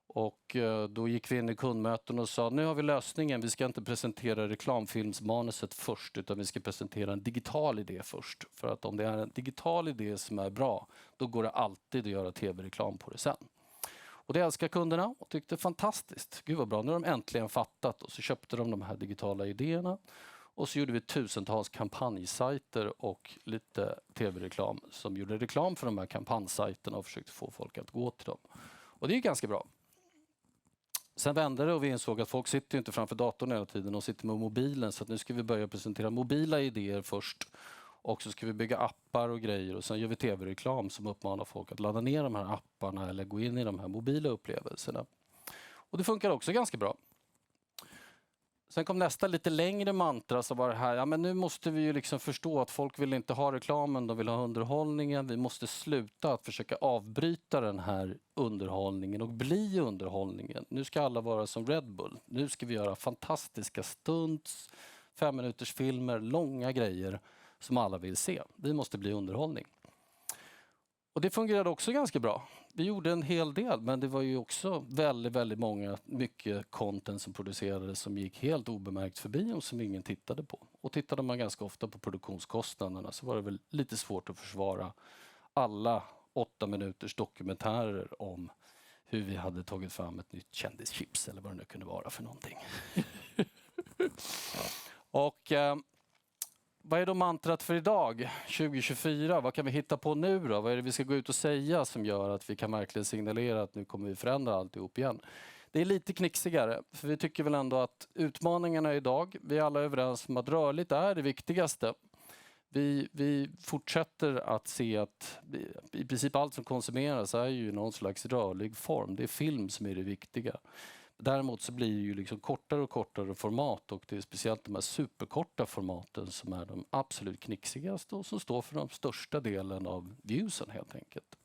och då gick vi in i kundmöten och sa, nu har vi lösningen, vi ska inte presentera reklamfilmsmanuset först utan vi ska presentera en digital idé först. För att om det är en digital idé som är bra, då går det alltid att göra tv-reklam på det sen. Och det älskar kunderna och tyckte fantastiskt, gud vad bra, nu har de äntligen fattat, och så köpte de här digitala idéerna. Och så gjorde vi tusentals kampanjsajter och lite tv-reklam som gjorde reklam för de här kampanjsajterna och försökte få folk att gå till dem. Och det är ganska bra. Sen vände det och vi insåg att folk sitter inte framför datorn hela tiden, de sitter med mobilen, så att nu ska vi börja presentera mobila idéer först. Och så ska vi bygga appar och grejer, och sen gör vi tv-reklam som uppmanar folk att ladda ner de här apparna eller gå in i de här mobila upplevelserna. Och det funkar också ganska bra. Sen kom nästa lite längre mantra, så var det här, men nu måste vi ju liksom förstå att folk vill inte ha reklamen, de vill ha underhållningen. Vi måste sluta att försöka avbryta den här underhållningen och bli underhållningen. Nu ska alla vara som Red Bull. Nu ska vi göra fantastiska stunts, 5 minuters filmer, långa grejer som alla vill se. Vi måste bli underhållning. Och det fungerade också ganska bra. Vi gjorde en hel del, men det var ju också väldigt mycket content som producerades som gick helt obemärkt förbi och som ingen tittade på. Och tittade man ganska ofta på produktionskostnaderna så var det väl lite svårt att försvara alla 8 minuters dokumentärer om hur vi hade tagit fram ett nytt kändischips eller vad det nu kunde vara för någonting. Och vad är då mantrat för idag, 2024? Vad kan vi hitta på nu då? Vad är det vi ska gå ut och säga som gör att vi kan verkligen signalera att nu kommer vi förändra alltihop igen? Det är lite knixigare, för vi tycker väl ändå att utmaningarna idag, vi är alla överens om att rörligt är det viktigaste. Vi fortsätter att se att i princip allt som konsumeras är ju någon slags rörlig form. Det är film som är det viktiga. Däremot så blir det ju liksom kortare och kortare format, och det är speciellt de här superkorta formaten som är de absolut knixigaste och som står för de största delen av viewsen helt enkelt.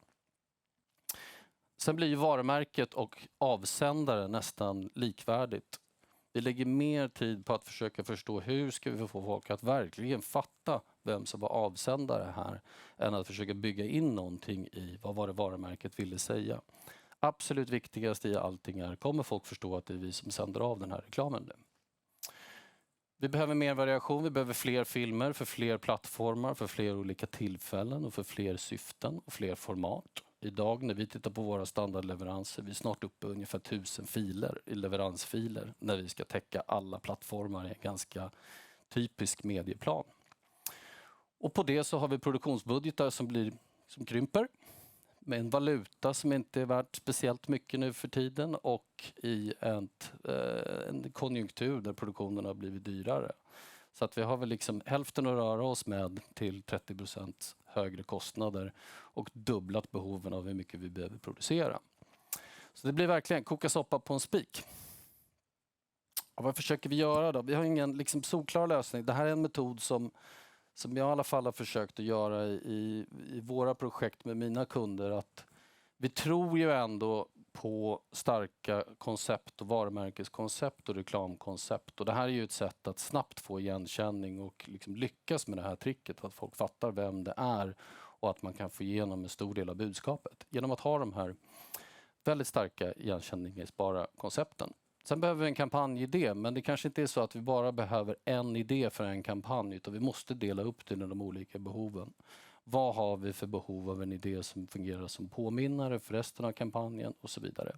Sen blir ju varumärket och avsändare nästan likvärdigt. Vi lägger mer tid på att försöka förstå hur ska vi få folk att verkligen fatta vem som var avsändare här, än att försöka bygga in någonting i vad var det varumärket ville säga. Absolut viktigast i allting är, kommer folk förstå att det är vi som sänder av den här reklamen nu? Vi behöver mer variation, vi behöver fler filmer för fler plattformar, för fler olika tillfällen och för fler syften och fler format. Idag när vi tittar på våra standardleveranser, vi är snart uppe ungefär 1000 filer i leveransfiler när vi ska täcka alla plattformar i en ganska typisk medieplan. Och på det så har vi produktionsbudgetar som krymper, med en valuta som inte är värt speciellt mycket nu för tiden, och i en konjunktur där produktionen har blivit dyrare. Så att vi har väl liksom hälften att röra oss med till 30% högre kostnader och dubblat behoven av hur mycket vi behöver producera. Så det blir verkligen koka soppa på en spik. Och vad försöker vi göra då? Vi har ingen liksom solklar lösning. Det här är en metod som jag i alla fall har försökt att göra i våra projekt med mina kunder, att vi tror ju ändå på starka koncept och varumärkeskoncept och reklamkoncept. Och det här är ju ett sätt att snabbt få igenkänning och liksom lyckas med det här tricket, att folk fattar vem det är och att man kan få igenom en stor del av budskapet genom att ha de här väldigt starka igenkänningsbara koncepten. Sen behöver vi en kampanjidé, men det kanske inte är så att vi bara behöver en idé för en kampanj, utan vi måste dela upp det i de olika behoven. Vad har vi för behov av en idé som fungerar som påminnare för resten av kampanjen och så vidare.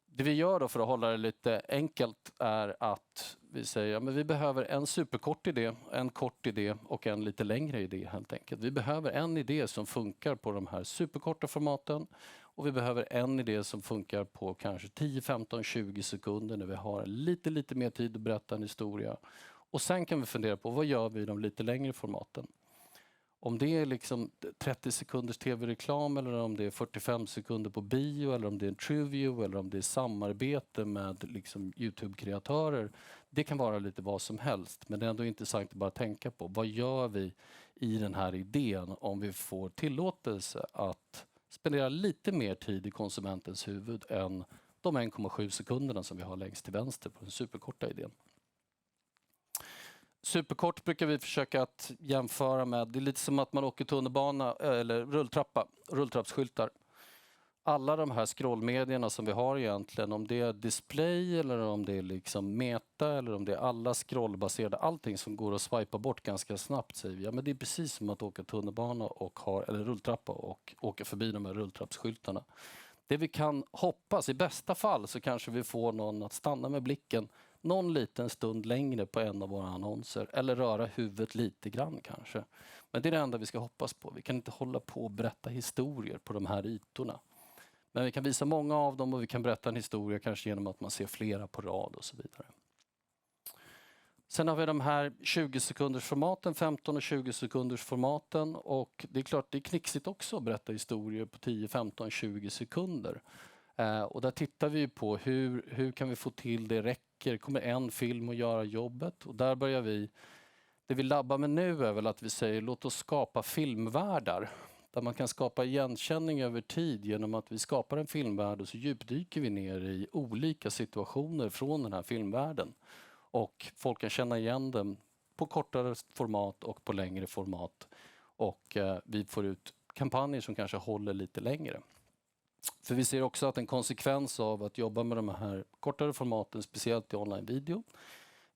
Det vi gör då för att hålla det lite enkelt är att vi säger att vi behöver en superkort idé, en kort idé och en lite längre idé helt enkelt. Vi behöver en idé som funkar på de här superkorta formaten och vi behöver en idé som funkar på kanske 10, 15, 20 sekunder när vi har lite mer tid att berätta en historia. Och sen kan vi fundera på vad gör vi i de lite längre formaten. Om det är liksom 30 sekunders tv-reklam eller om det är 45 sekunder på bio eller om det är en TrueView eller om det är samarbete med liksom YouTube-kreatörer. Det kan vara lite vad som helst, men det är ändå intressant att bara tänka på vad gör vi i den här idén om vi får tillåtelse att spendera lite mer tid i konsumentens huvud än de 1,7 sekunderna som vi har längst till vänster på den superkorta idén. Superkort brukar vi försöka att jämföra med, det är lite som att man åker tunnelbana eller rulltrappsskyltar. Alla de här scrollmedierna som vi har egentligen, om det är display eller om det är liksom meta eller om det är alla scrollbaserade, allting som går att swipa bort ganska snabbt säger vi. Ja, men det är precis som att åka tunnelbana eller rulltrappa och åka förbi de här rulltrappsskyltarna. Det vi kan hoppas, i bästa fall så kanske vi får någon att stanna med blicken någon liten stund längre på en av våra annonser eller röra huvudet lite grann kanske. Men det är det enda vi ska hoppas på. Vi kan inte hålla på och berätta historier på de här ytorna. Men vi kan visa många av dem och vi kan berätta en historia kanske genom att man ser flera på rad och så vidare. Sen har vi de här 20 sekunders formaten, 15 och 20 sekunders formaten och det är klart det är knixigt också att berätta historier på 10, 15, 20 sekunder. Och där tittar vi på hur kan vi få till det räcker, kommer en film att göra jobbet och där börjar vi, det vi labbar med nu är väl att vi säger låt oss skapa filmvärldar där man kan skapa igenkänning över tid genom att vi skapar en filmvärld och så djupdyker vi ner i olika situationer från den här filmvärlden och folk kan känna igen den på kortare format och på längre format och vi får ut kampanjer som kanske håller lite längre. För vi ser också att en konsekvens av att jobba med de här kortare formaten, speciellt i online-video,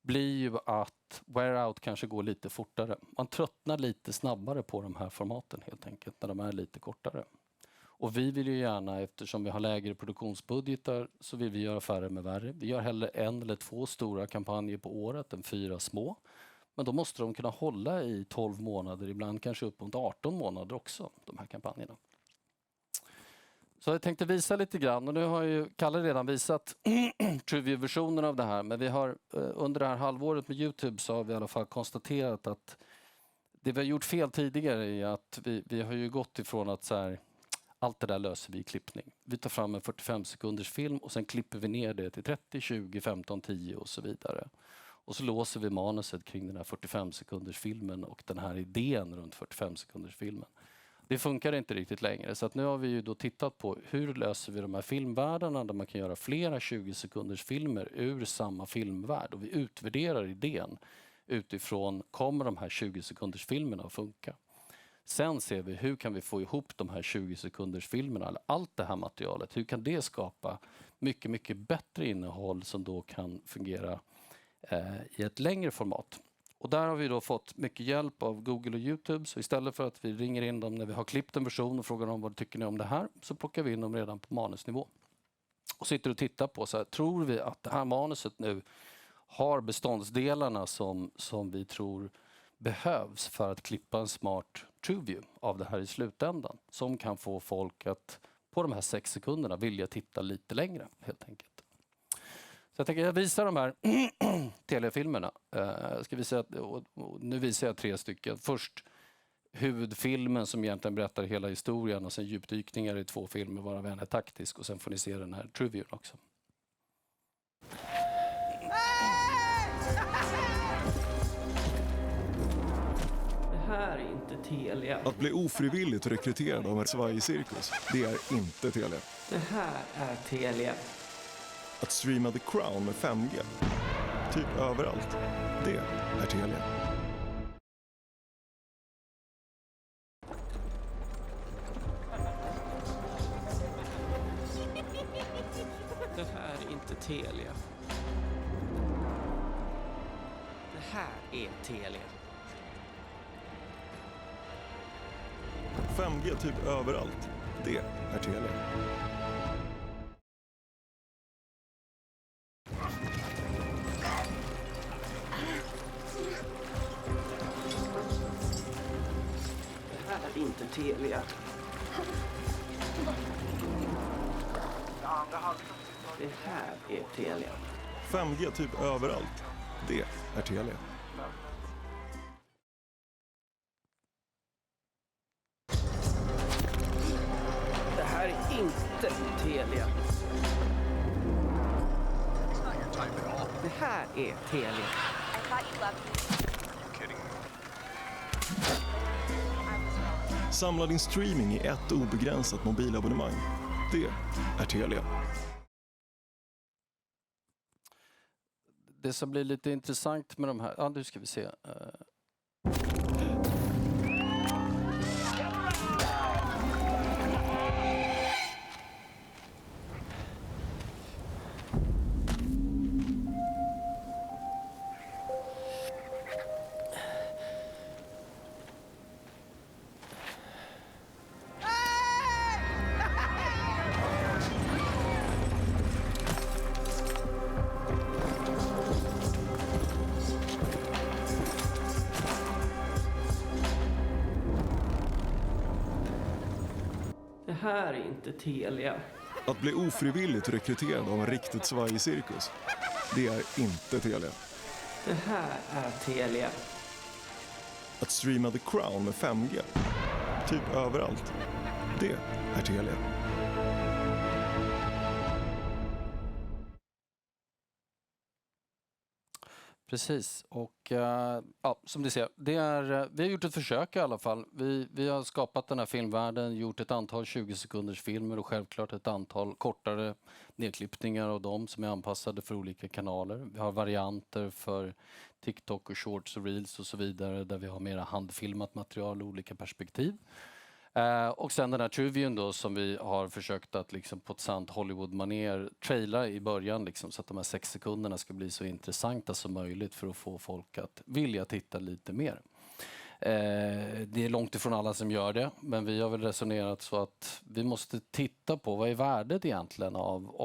blir ju att wear-out kanske går lite fortare. Man tröttnar lite snabbare på de här formaten helt enkelt, när de är lite kortare. Och vi vill ju gärna, eftersom vi har lägre produktionsbudgetar, så vill vi göra färre med värre. Vi gör hellre 1 eller 2 stora kampanjer på året än 4 små. Men då måste de kunna hålla i 12 månader, ibland kanske upp mot 18 månader också, de här kampanjerna. Så jag tänkte visa lite grann och nu har ju Kalle redan visat TrueView-versionen av det här. Men vi har under det här halvåret med YouTube så har vi i alla fall konstaterat att det vi har gjort fel tidigare är att vi har ju gått ifrån att så här, allt det där löser vi i klippning. Vi tar fram en 45 sekunders film och sen klipper vi ner det till 30, 20, 15, 10 och så vidare. Och så låser vi manuset kring den här 45 sekunders filmen och den här idén runt 45 sekunders filmen. Det funkar inte riktigt längre så att nu har vi ju då tittat på hur löser vi de här filmvärldarna där man kan göra flera 20 sekunders filmer ur samma filmvärld och vi utvärderar idén utifrån kommer de här 20 sekunders filmerna att funka. Sen ser vi hur kan vi få ihop de här 20 sekunders filmerna eller allt det här materialet, hur kan det skapa mycket, mycket bättre innehåll som då kan fungera i ett längre format. Och där har vi då fått mycket hjälp av Google och YouTube. Så istället för att vi ringer in dem när vi har klippt en version och frågar dem vad tycker ni om det här, så plockar vi in dem redan på manusnivå. Och sitter och tittar på så här, tror vi att det här manuset nu har beståndsdelarna som vi tror behövs för att klippa en smart TrueView av det här i slutändan. Som kan få folk att på de här 6 sekunderna vilja titta lite längre helt enkelt. Så jag tänker jag visar de här telefilmerna. Nu visar jag 3 stycken. Först huvudfilmen som egentligen berättar hela historien och sen djupdykningar i 2 filmer varav en är taktisk och sen får ni se den här TrueViewn också. Det här är inte Telia. Att bli ofrivilligt rekryterad av en svajig cirkus, det är inte Telia. Det här är Telia. Att streama The Crown med 5G, typ överallt, det är Telia. Det här är inte Telia. Det här är Telia. 5G typ överallt, det är Telia. Det här är inte Telia. Det här är Telia. 5G typ överallt, det är Telia. Det här är inte Telia. Det här är Telia. Samla din streaming i ett obegränsat mobilabonnemang, det är Telia. Det som blir lite intressant med de här... Ja, nu ska vi se. Det här är inte Telia. Att bli ofrivilligt rekryterad av en riktigt svajig cirkus, det är inte Telia. Det här är Telia. Att streama The Crown med 5G, typ överallt, det är Telia. Precis, och ja, som ni ser, vi har gjort ett försök i alla fall. Vi har skapat den här filmvärlden, gjort ett antal 20 sekunders filmer och självklart ett antal kortare nedklippningar av dem som är anpassade för olika kanaler. Vi har varianter för TikTok och shorts och reels och så vidare där vi har mera handfilmat material och olika perspektiv. Och sen den här Truvien då som vi har försökt att liksom på ett sant Hollywood-manér traila i början liksom, så att de här 6 sekunderna ska bli så intressanta som möjligt för att få folk att vilja titta lite mer. Det är långt ifrån alla som gör det, men vi har väl resonerat så att vi måste titta på vad är värdet egentligen av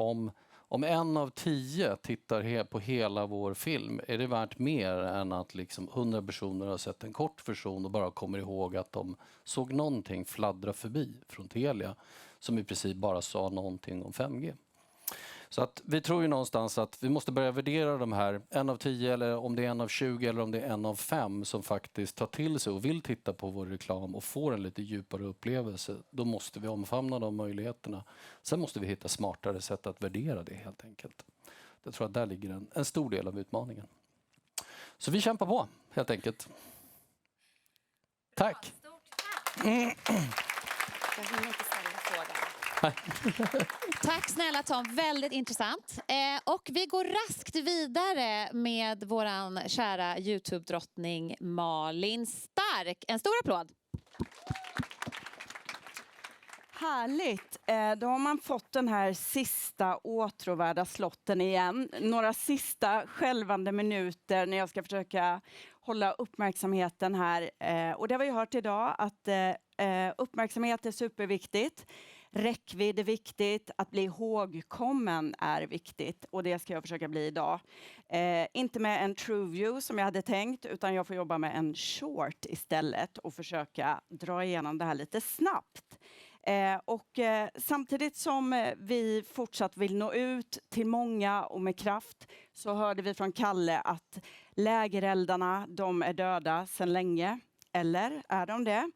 om 1 av 10 tittar på hela vår film, är det värt mer än att liksom 100 personer har sett en kort version och bara kommer ihåg att de såg någonting fladdra förbi från Telia som i princip bara sa någonting om 5G. Så att vi tror ju någonstans att vi måste börja värdera de här 1 av 10 eller om det är 1 av 20 eller om det är 1 av 5 som faktiskt tar till sig och vill titta på vår reklam och får en lite djupare upplevelse. Då måste vi omfamna de möjligheterna. Sen måste vi hitta smartare sätt att värdera det helt enkelt. Jag tror att där ligger en stor del av utmaningen. Så vi kämpar på helt enkelt. Tack! Jag hinner inte ställa frågan. Tack snälla Tom, väldigt intressant. Och vi går raskt vidare med våran kära YouTube-drottning Malin Stark. En stor applåd. Härligt. Då har man fått den här sista åtråvärda slotten igen. Några sista skälvande minuter när jag ska försöka hålla uppmärksamheten här. Och det har vi hört idag att uppmärksamhet är superviktigt. Räckvidd är viktigt, att bli ihågkommen är viktigt och det ska jag försöka bli idag. Inte med en true view som jag hade tänkt utan jag får jobba med en short istället och försöka dra igenom det här lite snabbt. Samtidigt som vi fortsatt vill nå ut till många och med kraft så hörde vi från Kalle att lägereldarna, de är döda sedan länge. Eller är de det?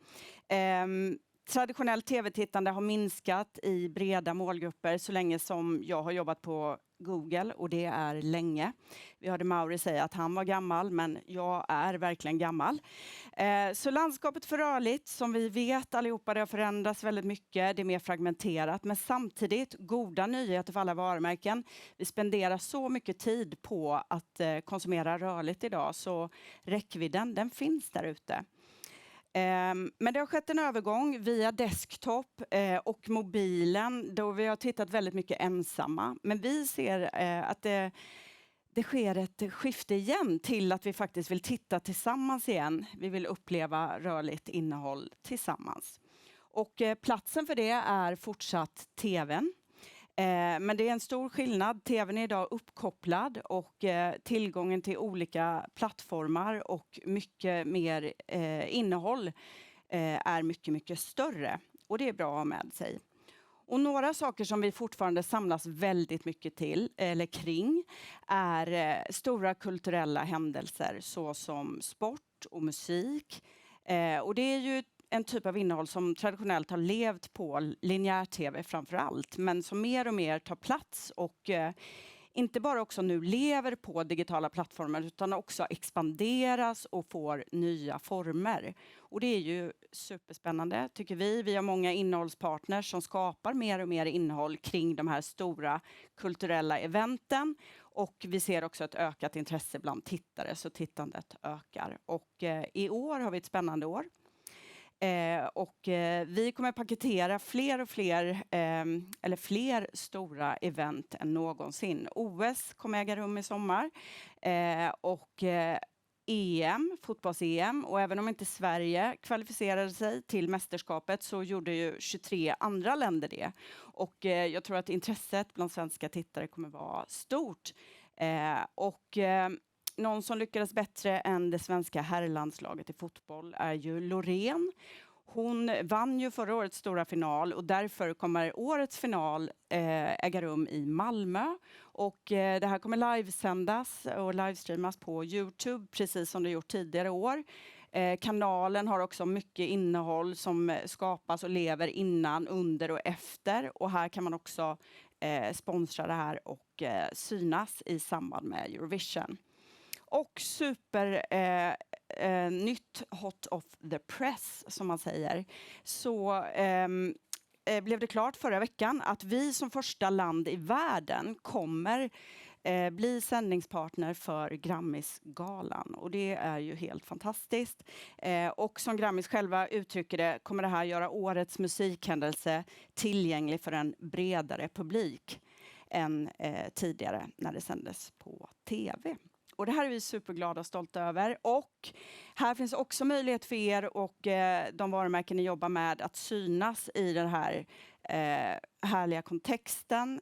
Traditionellt tv-tittande har minskat i breda målgrupper så länge som jag har jobbat på Google, och det är länge. Vi hörde Mauri säga att han var gammal, men jag är verkligen gammal. Så landskapet för rörligt, som vi vet allihopa, det har förändrats väldigt mycket. Det är mer fragmenterat, men samtidigt goda nyheter för alla varumärken. Vi spenderar så mycket tid på att konsumera rörligt idag, så räckvidden, den finns där ute. Men det har skett en övergång via desktop och mobilen, då vi har tittat väldigt mycket ensamma. Men vi ser att det sker ett skifte igen till att vi faktiskt vill titta tillsammans igen. Vi vill uppleva rörligt innehåll tillsammans. Och platsen för det är fortsatt tvn. Men det är en stor skillnad. TVn är idag uppkopplad och tillgången till olika plattformar och mycket mer innehåll är mycket, mycket större. Och det är bra att ha med sig. Och några saker som vi fortfarande samlas väldigt mycket till eller kring är stora kulturella händelser såsom sport och musik. Och det är ju en typ av innehåll som traditionellt har levt på linjär-tv framför allt, men som mer och mer tar plats och inte bara också nu lever på digitala plattformar utan också expanderas och får nya former. Och det är ju superspännande tycker vi. Vi har många innehållspartners som skapar mer och mer innehåll kring de här stora kulturella eventen. Och vi ser också ett ökat intresse bland tittare, så tittandet ökar. Och i år har vi ett spännande år. Vi kommer paketera fler stora event än någonsin. OS kommer äga rum i sommar och EM, fotbolls-EM, och även om inte Sverige kvalificerade sig till mästerskapet så gjorde ju 23 andra länder det. Och jag tror att intresset bland svenska tittare kommer vara stort. Någon som lyckades bättre än det svenska herrlandslaget i fotboll är ju Loreen. Hon vann ju förra årets stora final och därför kommer årets final äga rum i Malmö. Och det här kommer livesändas och livestreamas på YouTube precis som det gjort tidigare år. Kanalen har också mycket innehåll som skapas och lever innan, under och efter. Och här kan man också sponsra det här och synas i samband med Eurovision. Och nytt hot of the press som man säger, så blev det klart förra veckan att vi som första land i världen kommer bli sändningspartner för Grammisgalan. Och det är ju helt fantastiskt. Och som Grammis själva uttrycker det kommer det här göra årets musikhändelse tillgänglig för en bredare publik än tidigare när det sändes på tv. Och det här är vi superglada och stolta över. Och här finns också möjlighet för er och de varumärken ni jobbar med att synas i den här härliga kontexten.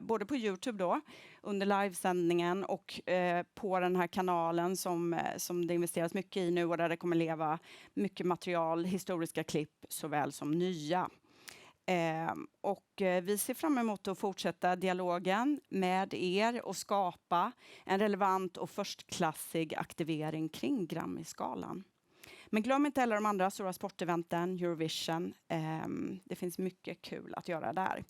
Både på YouTube då, under livesändningen och på den här kanalen som det investeras mycket i nu och där det kommer leva mycket material, historiska klipp såväl som nya. Vi ser fram emot att fortsätta dialogen med er och skapa en relevant och förstklassig aktivering kring Grammisgalan. Men glöm inte heller de andra stora sporteventen, Eurovision. Det finns mycket kul att göra där.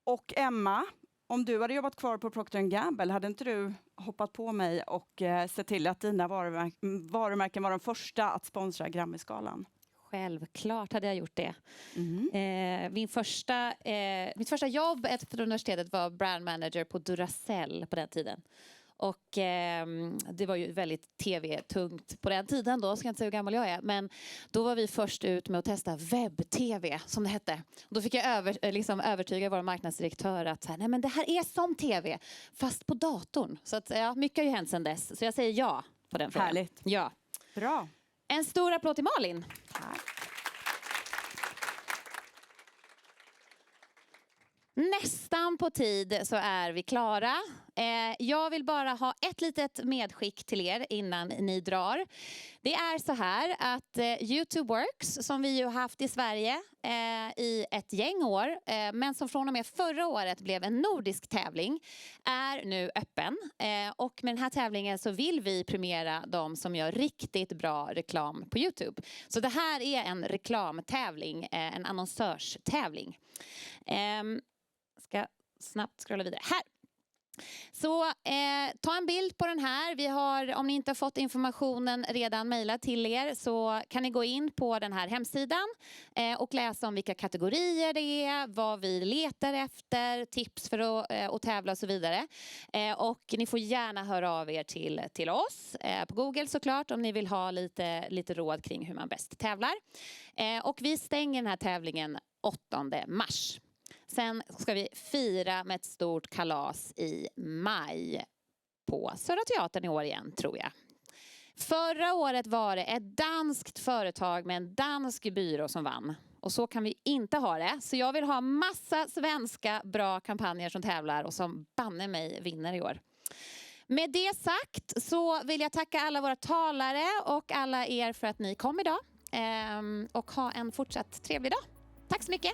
Och Emma, om du hade jobbat kvar på Procter & Gamble, hade inte du hoppat på mig och sett till att dina varumärken var de första att sponsra Grammisgalan? Självklart hade jag gjort det. Mitt första jobb efter universitetet var brand manager på Duracell på den tiden. Och det var ju väldigt tv-tungt på den tiden då, ska jag inte säga hur gammal jag är. Men då var vi först ut med att testa webb-tv som det hette. Då fick jag övertyga vår marknadsdirektör att nej, men det här är som tv, fast på datorn. Så att, ja, mycket har ju hänt sedan dess. Så jag säger ja på den frågan. Härligt. Ja. Bra. En stor applåd till Malin. Tack. Nästan på tid så är vi klara. Jag vill bara ha ett litet medskick till er innan ni drar. Det är så här att YouTube Works, som vi ju har haft i Sverige i ett gäng år, men som från och med förra året blev en nordisk tävling, är nu öppen. Och med den här tävlingen så vill vi premiera de som gör riktigt bra reklam på YouTube. Så det här är en reklamtävling, en annonsörstävling. Ska snabbt scrolla vidare. Här! Så ta en bild på den här. Vi har, om ni inte har fått informationen redan mejlad till er, så kan ni gå in på den här hemsidan och läsa om vilka kategorier det är, vad vi letar efter, tips för att tävla och så vidare. Och ni får gärna höra av er till oss på Google såklart, om ni vill ha lite råd kring hur man bäst tävlar. Och vi stänger den här tävlingen 8 mars. Sen ska vi fira med ett stort kalas i maj på Södra Teatern i år igen, tror jag. Förra året var det ett danskt företag med en dansk byrå som vann. Och så kan vi inte ha det. Så jag vill ha massa svenska bra kampanjer som tävlar och som banne mig vinner i år. Med det sagt så vill jag tacka alla våra talare och alla er för att ni kom idag. Och ha en fortsatt trevlig dag. Tack så mycket!